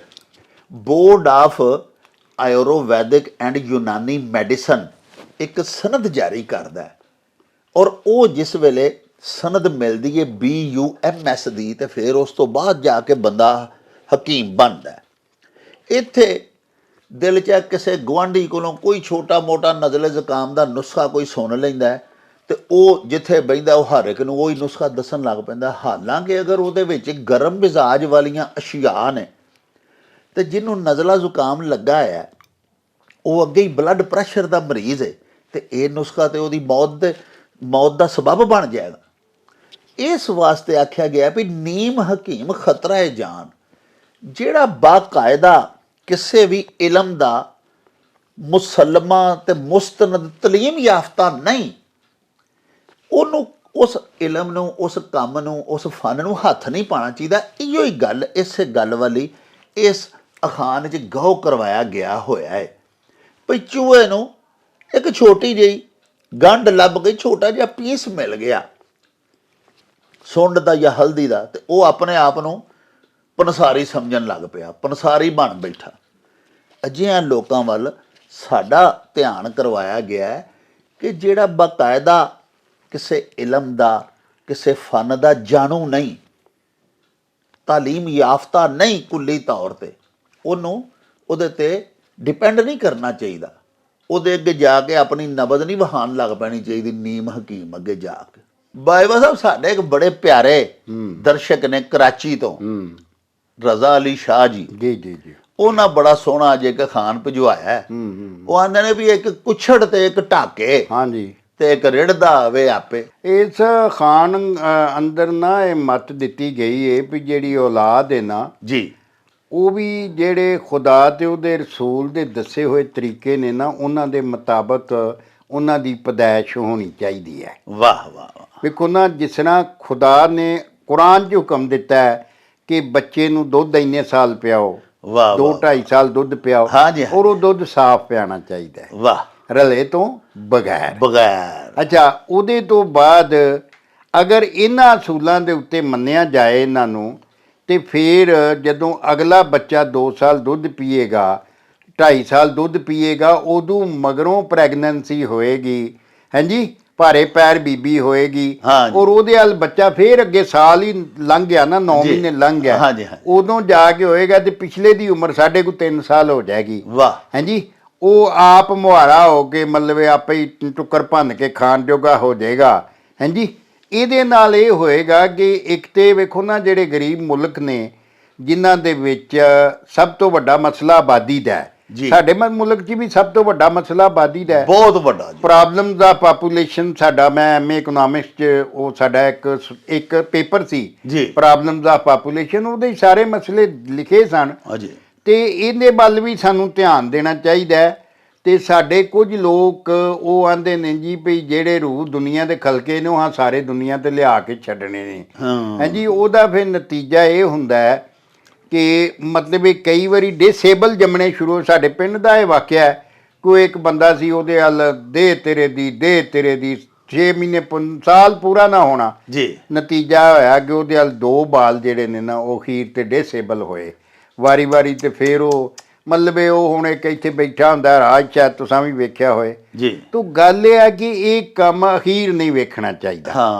ਬੋਰਡ ਆਫ ਆਯੁਰਵੈਦਿਕ ਐਂਡ ਯੂਨਾਨੀ ਮੈਡੀਸਨ ਇੱਕ ਸਨਦ ਜਾਰੀ ਕਰਦਾ ਹੈ, ਔਰ ਉਹ ਜਿਸ ਵੇਲੇ ਸਨਦ ਮਿਲਦੀ ਹੈ BUMS ਦੀ, ਤੇ ਫਿਰ ਉਸ ਤੋਂ ਬਾਅਦ ਜਾ ਕੇ ਬੰਦਾ ਹਕੀਮ ਬਣਦਾ। ਇੱਥੇ ਦਿਲ 'ਚ ਕਿਸੇ ਗੁਆਂਢੀ ਕੋਲੋਂ ਕੋਈ ਛੋਟਾ ਮੋਟਾ ਨਜ਼ਲੇ ਜ਼ੁਕਾਮ ਦਾ ਨੁਸਖਾ ਕੋਈ ਸੁਣ ਲੈਂਦਾ ਤੇ ਉਹ ਜਿੱਥੇ ਬਹਿੰਦਾ ਉਹ ਹਰ ਇੱਕ ਨੂੰ ਉਹੀ ਨੁਸਖਾ ਦੱਸਣ ਲੱਗ ਪੈਂਦਾ। ਹਾਲਾਂਕਿ ਅਗਰ ਉਹਦੇ ਵਿੱਚ ਗਰਮ ਮਿਜ਼ਾਜ ਵਾਲੀਆਂ ਅਸ਼ੀਆ ਨੇ, ਤੇ ਜਿਹਨੂੰ ਨਜ਼ਲਾ ਜ਼ੁਕਾਮ ਲੱਗਾ ਹੈ ਉਹ ਅੱਗੇ ਹੀ ਬਲੱਡ ਪ੍ਰੈਸ਼ਰ ਦਾ ਮਰੀਜ਼ ਹੈ, ਤੇ ਇਹ ਨੁਸਖਾ ਤੇ ਉਹਦੀ ਮੌਤ ਦਾ ਸਬਬ ਬਣ ਜਾਏਗਾ। ਇਸ ਵਾਸਤੇ ਆਖਿਆ ਗਿਆ ਵੀ ਨੀਮ ਹਕੀਮ ਖਤਰਾ ਹੈ ਜਾਨ। ਜਿਹੜਾ ਬਾਕਾਇਦਾ ਕਿਸੇ ਵੀ ਇਲਮ ਦਾ ਮੁਸਲਮਾ ਤੇ ਮੁਸਤਨਦ ਤਲੀਮ ਯਾਫਤਾ ਨਹੀਂ, ਉਹਨੂੰ ਉਸ ਇਲਮ ਨੂੰ, ਉਸ ਕੰਮ ਨੂੰ, ਉਸ ਫਨ ਨੂੰ ਹੱਥ ਨਹੀਂ ਪਾਉਣਾ ਚਾਹੀਦਾ। ਇਹੋ ਹੀ ਗੱਲ, ਇਸੇ ਗੱਲ ਵਾਲੀ ਇਸ ਅਖਾਨ 'ਚ ਗਹੁ ਕਰਵਾਇਆ ਗਿਆ ਹੋਇਆ ਹੈ। ਭਈ ਚੂਹੇ ਨੂੰ ਇੱਕ ਛੋਟੀ ਜਿਹੀ ਗੰਢ ਲੱਭ ਗਈ, ਛੋਟਾ ਜਿਹਾ ਪੀਸ ਮਿਲ ਗਿਆ ਸੁੰਡ ਦਾ ਜਾਂ ਹਲਦੀ ਦਾ, ਤੇ ਉਹ ਆਪਣੇ ਆਪ ਨੂੰ ਪੰਸਾਰੀ ਸਮਝਣ ਲੱਗ ਪਿਆ, ਪੰਸਾਰੀ ਬਣ ਬੈਠਾ। ਅਜਿਹਿਆਂ ਲੋਕਾਂ ਵੱਲ ਸਾਡਾ ਧਿਆਨ ਕਰਵਾਇਆ ਗਿਆ ਕਿ ਜਿਹੜਾ ਬਾਕਾਇਦਾ ਕਿਸੇ ਇਲਮ ਦਾ, ਕਿਸੇ ਫਨ ਦਾ ਜਾਣੂ ਨਹੀਂ, ਤਾਲੀਮ ਯਾਫਤਾ ਨਹੀਂ ਕੁੱਲੀ ਤੌਰ 'ਤੇ, ਉਹਨੂੰ ਉਹਦੇ 'ਤੇ ਡਿਪੈਂਡ ਨਹੀਂ ਕਰਨਾ ਚਾਹੀਦਾ। ਉਹਦੇ ਅੱਗੇ ਜਾ ਕੇ ਆਪਣੀ ਨਬਜ਼ ਨਹੀਂ ਵਹਾਉਣ ਲੱਗ ਪੈਣੀ ਚਾਹੀਦੀ ਨੀਮ ਹਕੀਮ ਅੱਗੇ ਜਾ ਕੇ। ਬਾਈਵਾ ਸਾਹਿਬ, ਸਾਡੇ ਇੱਕ ਬੜੇ ਪਿਆਰੇ ਦਰਸ਼ਕ ਨੇ ਕਰਾਚੀ ਤੋਂ, ਰਜ਼ਾ ਅਲੀ ਸ਼ਾਹ ਜੀ, ਉਹਨਾਂ ਬੜਾ ਸੋਹਣਾ ਜੇ ਇੱਕ ਖਾਨ ਭਿਜਵਾਇਆ। ਉਹ ਆਂਦੇ ਨੇ ਵੀ ਇੱਕ ਕੁੱਛੜ ਤੇ ਇੱਕ ਢਾਕੇ, ਤੇ ਇੱਕ ਰਿੜਦਾ ਆਵੇ ਆਪੇ। ਇਸ ਖਾਨ ਅੰਦਰ ਨਾ ਇਹ ਮੱਤ ਦਿੱਤੀ ਗਈ ਹੈ ਵੀ ਜਿਹੜੀ ਔਲਾਦ ਹੈ ਨਾ ਜੀ, ਉਹ ਵੀ ਜਿਹੜੇ ਖੁਦਾ ਤੇ ਉਹਦੇ ਰਸੂਲ ਦੇ ਦੱਸੇ ਹੋਏ ਤਰੀਕੇ ਨੇ ਨਾ ਉਹਨਾਂ ਦੇ ਮੁਤਾਬਕ ਉਹਨਾਂ ਦੀ ਪੈਦਾਇਸ਼ ਹੋਣੀ ਚਾਹੀਦੀ ਹੈ। ਵਾਹ ਵਾਹ ਵਾਹ। ਵੇਖੋ ਨਾ, ਜਿਸ ਤਰ੍ਹਾਂ ਖੁਦਾ ਨੇ ਕੁਰਾਨ 'ਚ ਹੁਕਮ ਦਿੱਤਾ ਹੈ ਕਿ ਬੱਚੇ ਨੂੰ ਦੁੱਧ ਇੰਨੇ ਸਾਲ ਪਿਆਓ, ਵਾਹ 2-2.5 ਸਾਲ ਦੁੱਧ ਪਿਆਓ, ਹਾਂਜੀ, ਔਰ ਉਹ ਦੁੱਧ ਸਾਫ਼ ਪਿਆਣਾ ਚਾਹੀਦਾ ਹੈ, ਵਾਹ, ਰਲੇ ਤੋਂ ਬਗੈਰ। ਅੱਛਾ, ਉਹਦੇ ਤੋਂ ਬਾਅਦ ਅਗਰ ਇਹਨਾਂ ਅਸੂਲਾਂ ਦੇ ਉੱਤੇ ਮੰਨਿਆ ਜਾਏ ਇਹਨਾਂ ਨੂੰ, ਤੇ ਫਿਰ ਜਦੋਂ ਅਗਲਾ ਬੱਚਾ 2 ਸਾਲ ਦੁੱਧ ਪੀਏਗਾ, 2.5 ਸਾਲ ਦੁੱਧ ਪੀਏਗਾ, ਉਦੋਂ ਮਗਰੋਂ ਪ੍ਰੈਗਨੈਂਸੀ ਹੋਏਗੀ, ਹਾਂਜੀ, ਭਾਰੇ ਪੈਰ ਬੀਬੀ ਹੋਏਗੀ, ਔਰ ਉਹਦੇ ਵੱਲ ਬੱਚਾ ਫਿਰ ਅੱਗੇ ਸਾਲ ਹੀ ਲੰਘ ਗਿਆ ਨਾ, 9 ਮਹੀਨੇ ਲੰਘ ਗਿਆ, ਉਦੋਂ ਜਾ ਕੇ ਹੋਏਗਾ ਤੇ ਪਿਛਲੇ ਦੀ ਉਮਰ ਸਾਡੇ ਕੋਲ 3 ਸਾਲ ਹੋ ਜਾਏਗੀ। ਵਾਹ, ਹਾਂਜੀ, ਉਹ ਆਪ ਮੁਹਾਰਾ ਹੋ ਕੇ ਮਤਲਬ ਆਪੇ ਹੀ ਟੁੱਕਰ ਭੰਨ ਕੇ ਖਾਣ ਜੋਗਾ ਹੋ ਜਾਏਗਾ। ਹਾਂਜੀ, ਇਹਦੇ ਨਾਲ ਇਹ ਹੋਏਗਾ ਕਿ ਇੱਕ ਤੇ ਵੇਖੋ ਨਾ, ਜਿਹੜੇ ਗਰੀਬ ਮੁਲਕ ਨੇ ਜਿਨ੍ਹਾਂ ਦੇ ਵਿੱਚ ਸਭ ਤੋਂ ਵੱਡਾ ਮਸਲਾ ਆਬਾਦੀ ਦਾ ਹੈ, ਸਾਡੇ ਮੁਲਕ 'ਚ ਵੀ ਸਭ ਤੋਂ ਵੱਡਾ ਮਸਲਾ ਆਬਾਦੀ ਦਾ ਹੈ, ਬਹੁਤ ਵੱਡਾ ਪ੍ਰੋਬਲਮ ਦਾ ਪਾਪੂਲੇਸ਼ਨ ਸਾਡਾ। ਮੈਂ ਐਮਏ ਇਕਨੋਮਿਕਸ 'ਚ ਉਹ ਸਾਡਾ ਇੱਕ ਪੇਪਰ ਸੀ, ਪ੍ਰੋਬਲਮ ਦਾ ਪਾਪੂਲੇਸ਼ਨ, ਉਹਦੇ ਸਾਰੇ ਮਸਲੇ ਲਿਖੇ ਸਨ, ਤੇ ਇਹਦੇ ਵੱਲ ਵੀ ਸਾਨੂੰ ਧਿਆਨ ਦੇਣਾ ਚਾਹੀਦਾ ਹੈ। ਤੇ ਸਾਡੇ ਕੁਝ ਲੋਕ ਉਹ ਆਂਦੇ ਨੇ ਜੀ ਵੀ ਜਿਹੜੇ ਰੂਹ ਦੁਨੀਆ ਦੇ ਖਲਕੇ ਨੇ ਉਹ ਸਾਰੇ ਦੁਨੀਆ ਤੇ ਲਿਆ ਕੇ ਛੱਡਣੇ ਨੇ। ਹਾਂਜੀ, ਉਹਦਾ ਫਿਰ ਨਤੀਜਾ ਇਹ ਹੁੰਦਾ ਹੈ ਕਿ ਮਤਲਬ ਇਹ ਕਈ ਵਾਰੀ ਡਿਸੇਬਲ ਜੰਮਣੇ ਸ਼ੁਰੂ। ਸਾਡੇ ਪਿੰਡ ਦਾ ਇਹ ਵਾਕਿਆ ਹੈ, ਕੋਈ ਇੱਕ ਬੰਦਾ ਸੀ, ਉਹਦੇ ਵੱਲ ਦੇ ਤੇਰੇ ਦੀ 6 ਮਹੀਨੇ ਸਾਲ ਪੂਰਾ ਨਾ ਹੋਣਾ ਜੀ, ਨਤੀਜਾ ਹੋਇਆ ਕਿ ਉਹਦੇ ਵੱਲ 2 ਬਾਲ ਜਿਹੜੇ ਨੇ ਨਾ ਉਹ ਅਖੀਰ ਤੇ ਡਿਸੇਬਲ ਹੋਏ ਵਾਰੀ। ਤੇ ਫਿਰ ਉਹ ਮਤਲਬ ਉਹ ਹੁਣ ਇੱਕ ਇੱਥੇ ਬੈਠਾ ਹੁੰਦਾ ਰਾਜ, ਸ਼ਾਇਦ ਤੁਸੀਂ ਵੀ ਵੇਖਿਆ ਹੋਏ ਜੀ। ਤੋ ਗੱਲ ਇਹ ਹੈ ਕਿ ਇਹ ਕੰਮ ਅਖੀਰ ਨਹੀਂ ਵੇਖਣਾ ਚਾਹੀਦਾ।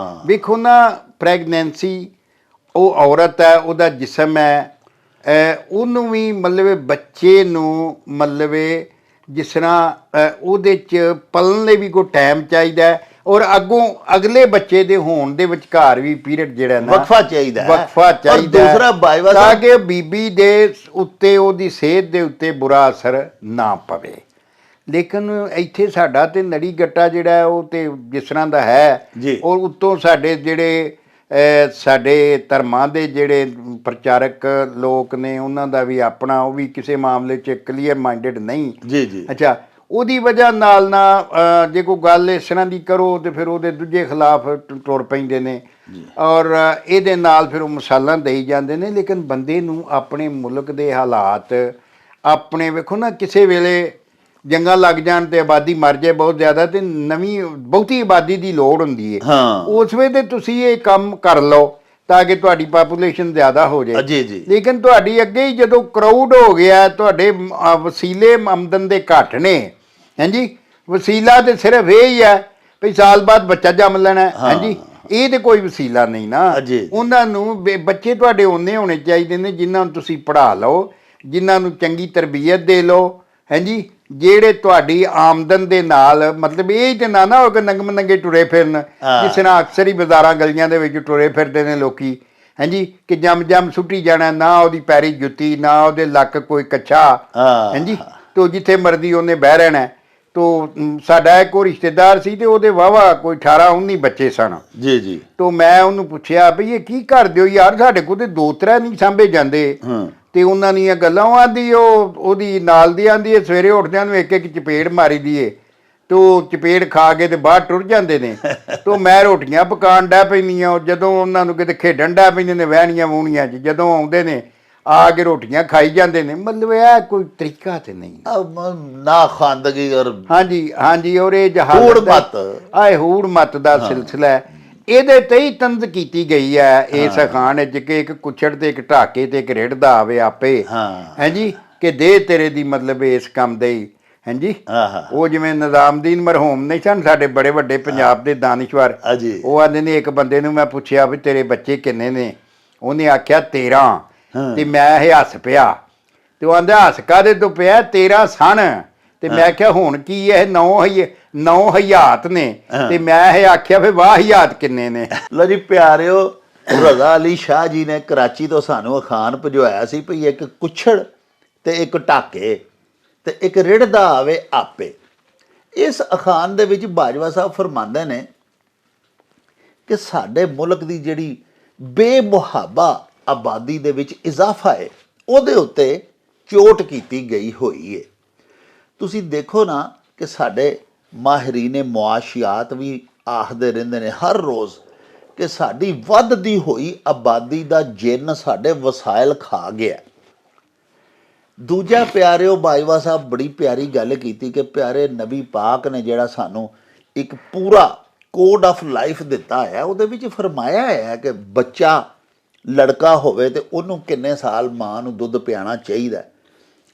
ਵੇਖੋ ਨਾ, ਪ੍ਰੈਗਨੈਂਸੀ ਉਹ ਔਰਤ ਹੈ, ਉਹਦਾ ਜਿਸਮ ਹੈ, ਉਹਨੂੰ ਵੀ ਮਤਲਬ ਬੱਚੇ ਨੂੰ ਮਤਲਬ ਜਿਸ ਤਰ੍ਹਾਂ ਉਹਦੇ 'ਚ ਪਲਣ ਲਈ ਵੀ ਕੋਈ ਟਾਈਮ ਚਾਹੀਦਾ ਹੈ, ਔਰ ਅੱਗੋਂ ਅਗਲੇ ਬੱਚੇ ਦੇ ਹੋਣ ਦੇ ਵਿਚਕਾਰ ਵੀ ਪੀਰੀਅਡ ਜਿਹੜਾ ਨਾ ਵਕਫਾ ਚਾਹੀਦਾ ਦੂਸਰਾ ਤਾਂ ਕਿ ਬੀਬੀ ਦੇ ਉੱਤੇ ਉਹਦੀ ਸਿਹਤ ਦੇ ਉੱਤੇ ਬੁਰਾ ਅਸਰ ਨਾ ਪਵੇ। ਲੇਕਿਨ ਇੱਥੇ ਸਾਡਾ ਤੇ ਨੜੀ ਗੱਟਾ ਜਿਹੜਾ ਉਹ ਤੇ ਜਿਸ ਤਰ੍ਹਾਂ ਦਾ ਹੈ, ਔਰ ਉੱਤੋਂ ਸਾਡੇ ਜਿਹੜੇ ਸਾਡੇ ਧਰਮਾਂ ਦੇ ਜਿਹੜੇ ਪ੍ਰਚਾਰਕ ਲੋਕ ਨੇ ਉਹਨਾਂ ਦਾ ਵੀ ਆਪਣਾ, ਉਹ ਵੀ ਕਿਸੇ ਮਾਮਲੇ 'ਚ ਕਲੀਅਰ ਮਾਈਂਡਡ ਨਹੀਂ ਜੀ। ਅੱਛਾ, ਉਹਦੀ ਵਜ੍ਹਾ ਨਾਲ ਨਾ ਜੇ ਕੋਈ ਗੱਲ ਇਸ ਤਰ੍ਹਾਂ ਦੀ ਕਰੋ ਤੇ ਫਿਰ ਉਹਦੇ ਦੂਜੇ ਖਿਲਾਫ ਟੁਰ ਪੈਂਦੇ ਨੇ, ਔਰ ਇਹਦੇ ਨਾਲ ਫਿਰ ਉਹ ਮਿਸਾਲਾਂ ਦੇਈ ਜਾਂਦੇ ਨੇ। ਲੇਕਿਨ ਬੰਦੇ ਨੂੰ ਆਪਣੇ ਮੁਲਕ ਦੇ ਹਾਲਾਤ ਆਪਣੇ ਵੇਖੋ ਨਾ, ਕਿਸੇ ਵੇਲੇ ਜੰਗਾਂ ਲੱਗ ਜਾਣ ਤੇ ਆਬਾਦੀ ਮਰ ਜਾਏ ਬਹੁਤ ਜ਼ਿਆਦਾ, ਤੇ ਨਵੀਂ ਬਹੁਤੀ ਆਬਾਦੀ ਦੀ ਲੋੜ ਹੁੰਦੀ ਹੈ, ਉਸ ਵੇਲੇ ਤੁਸੀਂ ਇਹ ਕੰਮ ਕਰ ਲਓ ਤਾਂ ਕਿ ਤੁਹਾਡੀ ਪਾਪੂਲੇਸ਼ਨ ਜ਼ਿਆਦਾ ਹੋ ਜਾਏ। ਲੇਕਿਨ ਤੁਹਾਡੀ ਅੱਗੇ ਹੀ ਜਦੋਂ ਕਰਾਊਡ ਹੋ ਗਿਆ, ਤੁਹਾਡੇ ਵਸੀਲੇ ਆਮਦਨ ਦੇ ਘੱਟ ਨੇ, ਹਾਂਜੀ, ਵਸੀਲਾ ਤੇ ਸਿਰਫ ਇਹ ਹੀ ਹੈ ਵੀ ਸਾਲ ਬਾਅਦ ਬੱਚਾ ਜੰਮ ਲੈਣਾ, ਹਾਂਜੀ, ਇਹ ਤੇ ਕੋਈ ਵਸੀਲਾ ਨਹੀਂ ਨਾ। ਉਹਨਾਂ ਨੂੰ ਬੱਚੇ ਤੁਹਾਡੇ ਓਨੇ ਹੋਣੇ ਚਾਹੀਦੇ ਨੇ ਜਿਨ੍ਹਾਂ ਨੂੰ ਤੁਸੀਂ ਪੜ੍ਹਾ ਲਓ, ਜਿਨ੍ਹਾਂ ਨੂੰ ਚੰਗੀ ਤਰਬੀਅਤ ਦੇ ਲਓ, ਹਾਂਜੀ, ਜਿਹੜੇ ਤੁਹਾਡੀ ਆਮਦਨ ਦੇ ਨਾਲ ਮਤਲਬ ਇਹ ਤੇ ਨਾ ਹੋ ਕੇ ਨੰਗੇ ਟੁਰੇ ਫਿਰਨ, ਜਿਸ ਤਰ੍ਹਾਂ ਅਕਸਰ ਹੀ ਬਾਜ਼ਾਰਾਂ ਗਲੀਆਂ ਦੇ ਵਿੱਚ ਟੁਰੇ ਫਿਰਦੇ ਨੇ ਲੋਕੀ, ਹਾਂਜੀ, ਕਿ ਜੰਮ ਸੁੱਟੀ ਜਾਣਾ, ਨਾ ਉਹਦੀ ਪੈਰੀ ਜੁੱਤੀ, ਨਾ ਉਹਦੇ ਲੱਕ ਕੋਈ ਕੱਛਾ, ਹਾਂਜੀ, ਤੋ ਜਿੱਥੇ ਮਰਜ਼ੀ ਉਹਨੇ ਬਹਿ ਰਹਿਣਾ। ਤੋ ਸਾਡਾ ਇੱਕ ਉਹ ਰਿਸ਼ਤੇਦਾਰ ਸੀ ਤੇ ਉਹਦੇ ਵਾਹਵਾ ਕੋਈ 18-19 ਬੱਚੇ ਸਨ ਜੀ। ਤੋ ਮੈਂ ਉਹਨੂੰ ਪੁੱਛਿਆ ਵੀ ਇਹ ਕੀ ਕਰਦੇ ਹੋ ਯਾਰ, ਸਾਡੇ ਕੋਲ ਤੇ 2-3 ਨਹੀਂ ਸਾਂਭੇ ਜਾਂਦੇ। ਤੇ ਉਹਨਾਂ ਦੀਆਂ ਗੱਲਾਂ ਆਂਦੀ, ਉਹਦੀ ਨਾਲ ਦੀ ਆਂਦੀ ਹੈ ਸਵੇਰੇ ਉੱਠਦਿਆਂ ਨੂੰ ਇੱਕ ਚਪੇੜ ਮਾਰੀ ਦੀਏ, ਤੇ ਉਹ ਚਪੇੜ ਖਾ ਕੇ ਤੇ ਬਾਹਰ ਟੁਰ ਜਾਂਦੇ ਨੇ। ਤੋ ਮੈਂ ਰੋਟੀਆਂ ਪਕਾਉਣ ਡੈ ਪੈਂਦੀਆਂ, ਜਦੋਂ ਉਹਨਾਂ ਨੂੰ ਕਿਤੇ ਖੇਡਣ ਡੈ ਪੈਂਦੇ ਨੇ ਵਹਿਣੀਆਂ ਵੂਣੀਆਂ 'ਚ, ਜਦੋਂ ਆਉਂਦੇ ਨੇ ਆ ਕੇ ਰੋਟੀਆਂ ਖਾਈ ਜਾਂਦੇ ਨੇ। ਮਤਲਬ ਇਹ ਕੋਈ ਤਰੀਕਾ ਤੇ ਨਹੀਂ ਨਾ ਖਾਂਦਗੀ, ਔਰ ਹਾਂਜੀ, ਔਰ ਇਹ ਹੂੜ ਮੱਤ ਦਾ ਸਿਲਸਿਲਾ ਹੈ। ਇਹਦੇ ਤੇ ਹੀ ਤੰਜ਼ ਕੀਤੀ ਗਈ ਹੈ ਇਸ ਅਖਾਣ ਵਿੱਚ ਕਿ ਇੱਕ ਕੁੱਛੜ ਤੇ ਇੱਕ ਢਾਕੇ ਤੇ ਇੱਕ ਰਿੜਦਾ ਆਵੇ ਆਪੇ, ਹਾਂਜੀ, ਕਿ ਦੇ ਤੇਰੇ ਦੀ ਮਤਲਬ ਇਸ ਕੰਮ ਦੇ ਹੀ, ਹਾਂਜੀ। ਉਹ ਜਿਵੇਂ ਨਿਜ਼ਾਮਦੀਨ ਮਰਹੂਮ ਨਹੀਂ ਸਨ ਸਾਡੇ ਬੜੇ ਵੱਡੇ ਪੰਜਾਬ ਦੇ ਦਾਨਿਸ਼ਵਰ, ਉਹ ਆਂਦੇ ਨੇ ਇੱਕ ਬੰਦੇ ਨੂੰ ਮੈਂ ਪੁੱਛਿਆ ਵੀ ਤੇਰੇ ਬੱਚੇ ਕਿੰਨੇ ਨੇ, ਉਹਨੇ ਆਖਿਆ 13, ਤੇ ਮੈਂ ਇਹ ਹੱਸ ਪਿਆ, ਤੇ ਉਹ ਆਂਦਾ ਹੱਸ ਕਾਹਦੇ ਤੋਂ ਪਿਆ, 13 ਸਨ। ਤੇ ਮੈਂ ਆਖਿਆ ਹੁਣ ਕੀ ਹੈ, 9 ਹਯਾਤ ਨੇ, ਤੇ ਮੈਂ ਇਹ ਆਖਿਆ ਫਿਰ ਵਾਹ ਹਯਾਤ ਕਿੰਨੇ ਨੇ। ਲੋ ਜੀ ਪਿਆਰਿਓ, ਰਜ਼ਾ ਅਲੀ ਸ਼ਾਹ ਜੀ ਨੇ ਕਰਾਚੀ ਤੋਂ ਸਾਨੂੰ ਅਖਾਣ ਭਜਵਾਇਆ ਸੀ ਭਈ ਇੱਕ ਕੁੱਛੜ ਤੇ ਇੱਕ ਢਾਕੇ ਤੇ ਇੱਕ ਰਿੜਦਾ ਆਵੇ ਆਪੇ। ਇਸ ਅਖਾਣ ਦੇ ਵਿੱਚ ਬਾਜਵਾ ਸਾਹਿਬ ਫਰਮਾਉਂਦੇ ਨੇ ਕਿ ਸਾਡੇ ਮੁਲਕ ਦੀ ਜਿਹੜੀ ਬੇਮੁਹਾਬਾ ਆਬਾਦੀ ਦੇ ਵਿੱਚ ਇਜ਼ਾਫਾ ਹੈ, ਉਹਦੇ ਉੱਤੇ ਚੋਟ ਕੀਤੀ ਗਈ ਹੋਈ ਹੈ। ਤੁਸੀਂ ਦੇਖੋ ਨਾ ਕਿ ਸਾਡੇ ਮਾਹਿਰੀਨ ਮੁਆਸ਼ਿਆਤ ਵੀ ਆਖਦੇ ਰਹਿੰਦੇ ਨੇ ਹਰ ਰੋਜ਼ ਕਿ ਸਾਡੀ ਵੱਧਦੀ ਹੋਈ ਆਬਾਦੀ ਦਾ ਜਿੰਨ ਸਾਡੇ ਵਸਾਇਲ ਖਾ ਗਿਆ। ਦੂਜਾ ਪਿਆਰਿਓ, ਬਾਜਵਾ ਸਾਹਿਬ ਬੜੀ ਪਿਆਰੀ ਗੱਲ ਕੀਤੀ ਕਿ ਪਿਆਰੇ ਨਬੀ ਪਾਕ ਨੇ ਜਿਹੜਾ ਸਾਨੂੰ ਇੱਕ ਪੂਰਾ ਕੋਡ ਆਫ ਲਾਈਫ ਦਿੱਤਾ ਹੈ, ਉਹਦੇ ਵਿੱਚ ਫਰਮਾਇਆ ਹੈ ਕਿ ਬੱਚਾ ਲੜਕਾ ਹੋਵੇ ਤੇ ਉਹਨੂੰ ਕਿੰਨੇ ਸਾਲ ਮਾਂ ਨੂੰ ਦੁੱਧ ਪਿਆਉਣਾ ਚਾਹੀਦਾ,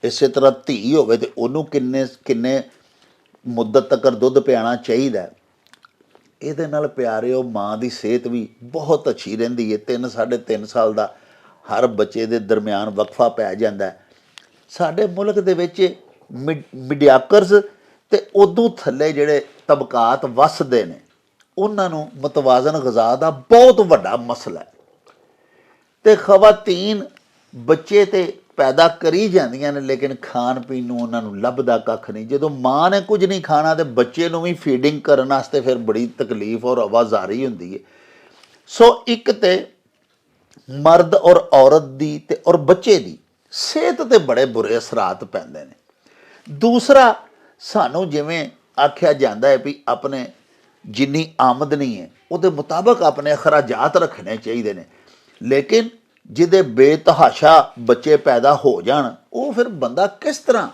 ਇਸੇ ਤਰ੍ਹਾਂ ਧੀ ਹੋਵੇ ਤੇ ਉਹਨੂੰ ਕਿੰਨੇ ਮੁੱਦਤ ਤੱਕ ਦੁੱਧ ਪਿਆਉਣਾ ਚਾਹੀਦਾ। ਇਹਦੇ ਨਾਲ ਪਿਆਰਿਓ ਮਾਂ ਦੀ ਸਿਹਤ ਵੀ ਬਹੁਤ ਅੱਛੀ ਰਹਿੰਦੀ ਹੈ। 3 ਸਾਢੇ 3 ਸਾਲ ਦਾ ਹਰ ਬੱਚੇ ਦੇ ਦਰਮਿਆਨ ਵਕਫਾ ਪੈ ਜਾਂਦਾ। ਸਾਡੇ ਮੁਲਕ ਦੇ ਵਿੱਚ ਮਿਡਿਆਕਰਸ ਤੇ ਉਦੋਂ ਥੱਲੇ ਜਿਹੜੇ ਤਬਕਾਤ ਵੱਸਦੇ ਨੇ, ਉਹਨਾਂ ਨੂੰ ਮਤਵਾਜ਼ਨ ਗਜ਼ਾ ਦਾ ਬਹੁਤ ਵੱਡਾ ਮਸਲਾ ਹੈ। ਤੇ ਖਵਾਤੀਨ ਬੱਚੇ ਤੇ ਪੈਦਾ ਕਰੀ ਜਾਂਦੀਆਂ ਨੇ, ਲੇਕਿਨ ਖਾਣ ਪੀਣ ਨੂੰ ਉਹਨਾਂ ਨੂੰ ਲੱਭਦਾ ਕੱਖ ਨਹੀਂ। ਜਦੋਂ ਮਾਂ ਨੇ ਕੁਝ ਨਹੀਂ ਖਾਣਾ ਤੇ ਬੱਚੇ ਨੂੰ ਵੀ ਫੀਡਿੰਗ ਕਰਨ ਵਾਸਤੇ ਫਿਰ ਬੜੀ ਤਕਲੀਫ ਔਰ ਆਵਾਜ਼ਾਰੀ ਹੁੰਦੀ ਹੈ। ਸੋ ਇੱਕ ਤੇ ਮਰਦ ਔਰ ਔਰਤ ਦੀ ਤੇ ਔਰ ਬੱਚੇ ਦੀ ਸਿਹਤ ਤੇ ਬੜੇ ਬੁਰੇ ਅਸਰਾਤ ਪੈਂਦੇ ਨੇ। ਦੂਸਰਾ, ਸਾਨੂੰ ਜਿਵੇਂ ਆਖਿਆ ਜਾਂਦਾ ਹੈ ਵੀ ਆਪਣੇ ਜਿੰਨੀ ਆਮਦਨੀ ਹੈ ਉਹਦੇ ਮੁਤਾਬਕ ਆਪਣੇ ਅਖਰਾਜਾਤ ਰੱਖਣੇ ਚਾਹੀਦੇ ਨੇ, ਲੇਕਿਨ ਜਿਹਦੇ ਬੇਤਹਾਸ਼ਾ ਬੱਚੇ ਪੈਦਾ ਹੋ ਜਾਣ, ਉਹ ਫਿਰ ਬੰਦਾ ਕਿਸ ਤਰ੍ਹਾਂ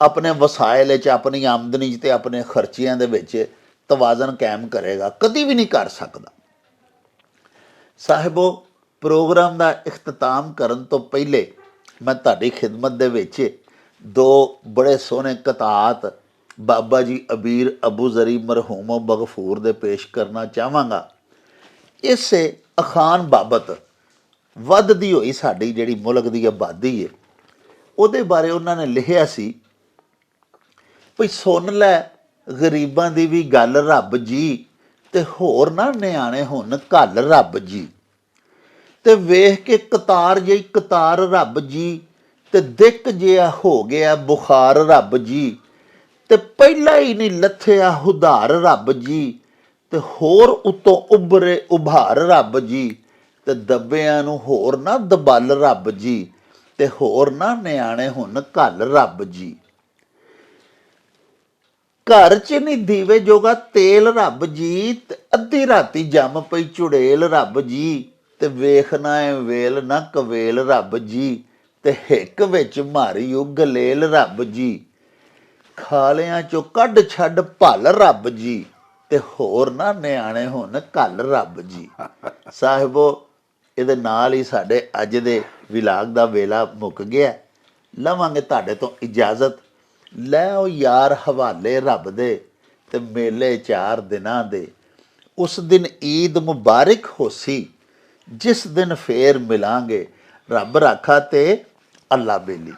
ਆਪਣੇ ਵਸਾਇਲ 'ਚ, ਆਪਣੀ ਆਮਦਨੀ 'ਚ ਤੇ ਆਪਣੇ ਖਰਚਿਆਂ ਦੇ ਵਿੱਚ ਤਵਾਜ਼ਨ ਕਾਇਮ ਕਰੇਗਾ? ਕਦੀ ਵੀ ਨਹੀਂ ਕਰ ਸਕਦਾ। ਸਾਹਿਬੋ, ਪ੍ਰੋਗਰਾਮ ਦਾ ਇਖਤਤਾਮ ਕਰਨ ਤੋਂ ਪਹਿਲੇ ਮੈਂ ਤੁਹਾਡੀ ਖਿਦਮਤ ਦੇ ਵਿੱਚ 2 ਬੜੇ ਸੋਹਣੇ ਕਤਾਤ ਬਾਬਾ ਜੀ ਅਬੀਰ ਅਬੂ ਜ਼ਰੀ ਮਰਹੂਮ ਬਗਫੂਰ ਦੇ ਪੇਸ਼ ਕਰਨਾ ਚਾਹਾਂਗਾ। ਇਸੇ ਅਖਾਣ ਬਾਬਤ ਵੱਧਦੀ ਹੋਈ ਸਾਡੀ ਜਿਹੜੀ ਮੁਲਕ ਦੀ ਆਬਾਦੀ ਹੈ, ਉਹਦੇ ਬਾਰੇ ਉਹਨਾਂ ਨੇ ਲਿਖਿਆ ਸੀ ਭਈ ਸੁਣ ਲੈ ਗਰੀਬਾਂ ਦੀ ਵੀ ਗੱਲ ਰੱਬ ਜੀ, ਤੇ ਹੋਰ ਨਾ ਨਿਆਣੇ ਹੁਣ ਘੱਲ ਰੱਬ ਜੀ, ਤੇ ਵੇਖ ਕੇ ਕਤਾਰ ਜਿਹੀ ਕਤਾਰ ਰੱਬ ਜੀ, ਤੇ ਦਿੱਕ ਜਿਹਾ ਹੋ ਗਿਆ ਬੁਖਾਰ ਰੱਬ ਜੀ, ਤੇ ਪਹਿਲਾਂ ਹੀ ਨਹੀਂ ਲੱਥਿਆ ਹੁਧਾਰ ਰੱਬ ਜੀ, ਤੇ ਹੋਰ ਉੱਤੋਂ ਉੱਭਰੇ ਉਭਾਰ ਰੱਬ ਜੀ, ਤੇ ਦੱਬਿਆਂ ਨੂੰ ਹੋਰ ਨਾ ਦਬਲ ਰੱਬ ਜੀ, ਤੇ ਹੋਰ ਨਾ ਨਿਆਣੇ ਹੁਣ ਘੱਲ ਰੱਬ ਜੀ। ਘਰ 'ਚ ਨਹੀਂ ਦੀਵੇ ਜੋਗਾ ਤੇਲ ਰੱਬ ਜੀ, ਤੇ ਅੱਧੀ ਰਾਤੀ ਜੰਮ ਪਈ ਚੁੜੇਲ ਰੱਬ ਜੀ, ਤੇ ਵੇਖਣਾ ਏ ਵੇਲ ਨਾ ਕਵੇਲ ਰੱਬ ਜੀ, ਤੇ ਹਿੱਕ ਵਿੱਚ ਮਾਰੀ ਗਲੇਲ ਰੱਬ ਜੀ, ਖਾਲਿਆਂ 'ਚੋਂ ਕੱਢ ਛੱਡ ਭੱਲ ਰੱਬ ਜੀ, ਤੇ ਹੋਰ ਨਾ ਨਿਆਣੇ ਹੁਣ ਘੱਲ ਰੱਬ ਜੀ। ਸਾਹਿਬੋ, ਇਹਦੇ ਨਾਲ ਹੀ ਸਾਡੇ ਅੱਜ ਦੇ ਵਿਲਾਗ ਦਾ ਵੇਲਾ ਮੁੱਕ ਗਿਆ। ਲਵਾਂਗੇ ਤੁਹਾਡੇ ਤੋਂ ਇਜਾਜ਼ਤ। ਲੈ ਉਹ ਯਾਰ ਹਵਾਲੇ ਰੱਬ ਦੇ, ਤੇ ਮੇਲੇ 4 ਦਿਨਾਂ ਦੇ। ਉਸ ਦਿਨ ਈਦ ਮੁਬਾਰਕ ਹੋਸੀ, ਜਿਸ ਦਿਨ ਫੇਰ ਮਿਲਾਂਗੇ। ਰੱਬ ਰਾਖਾ ਤੇ ਅੱਲਾ ਬੇਲੀ।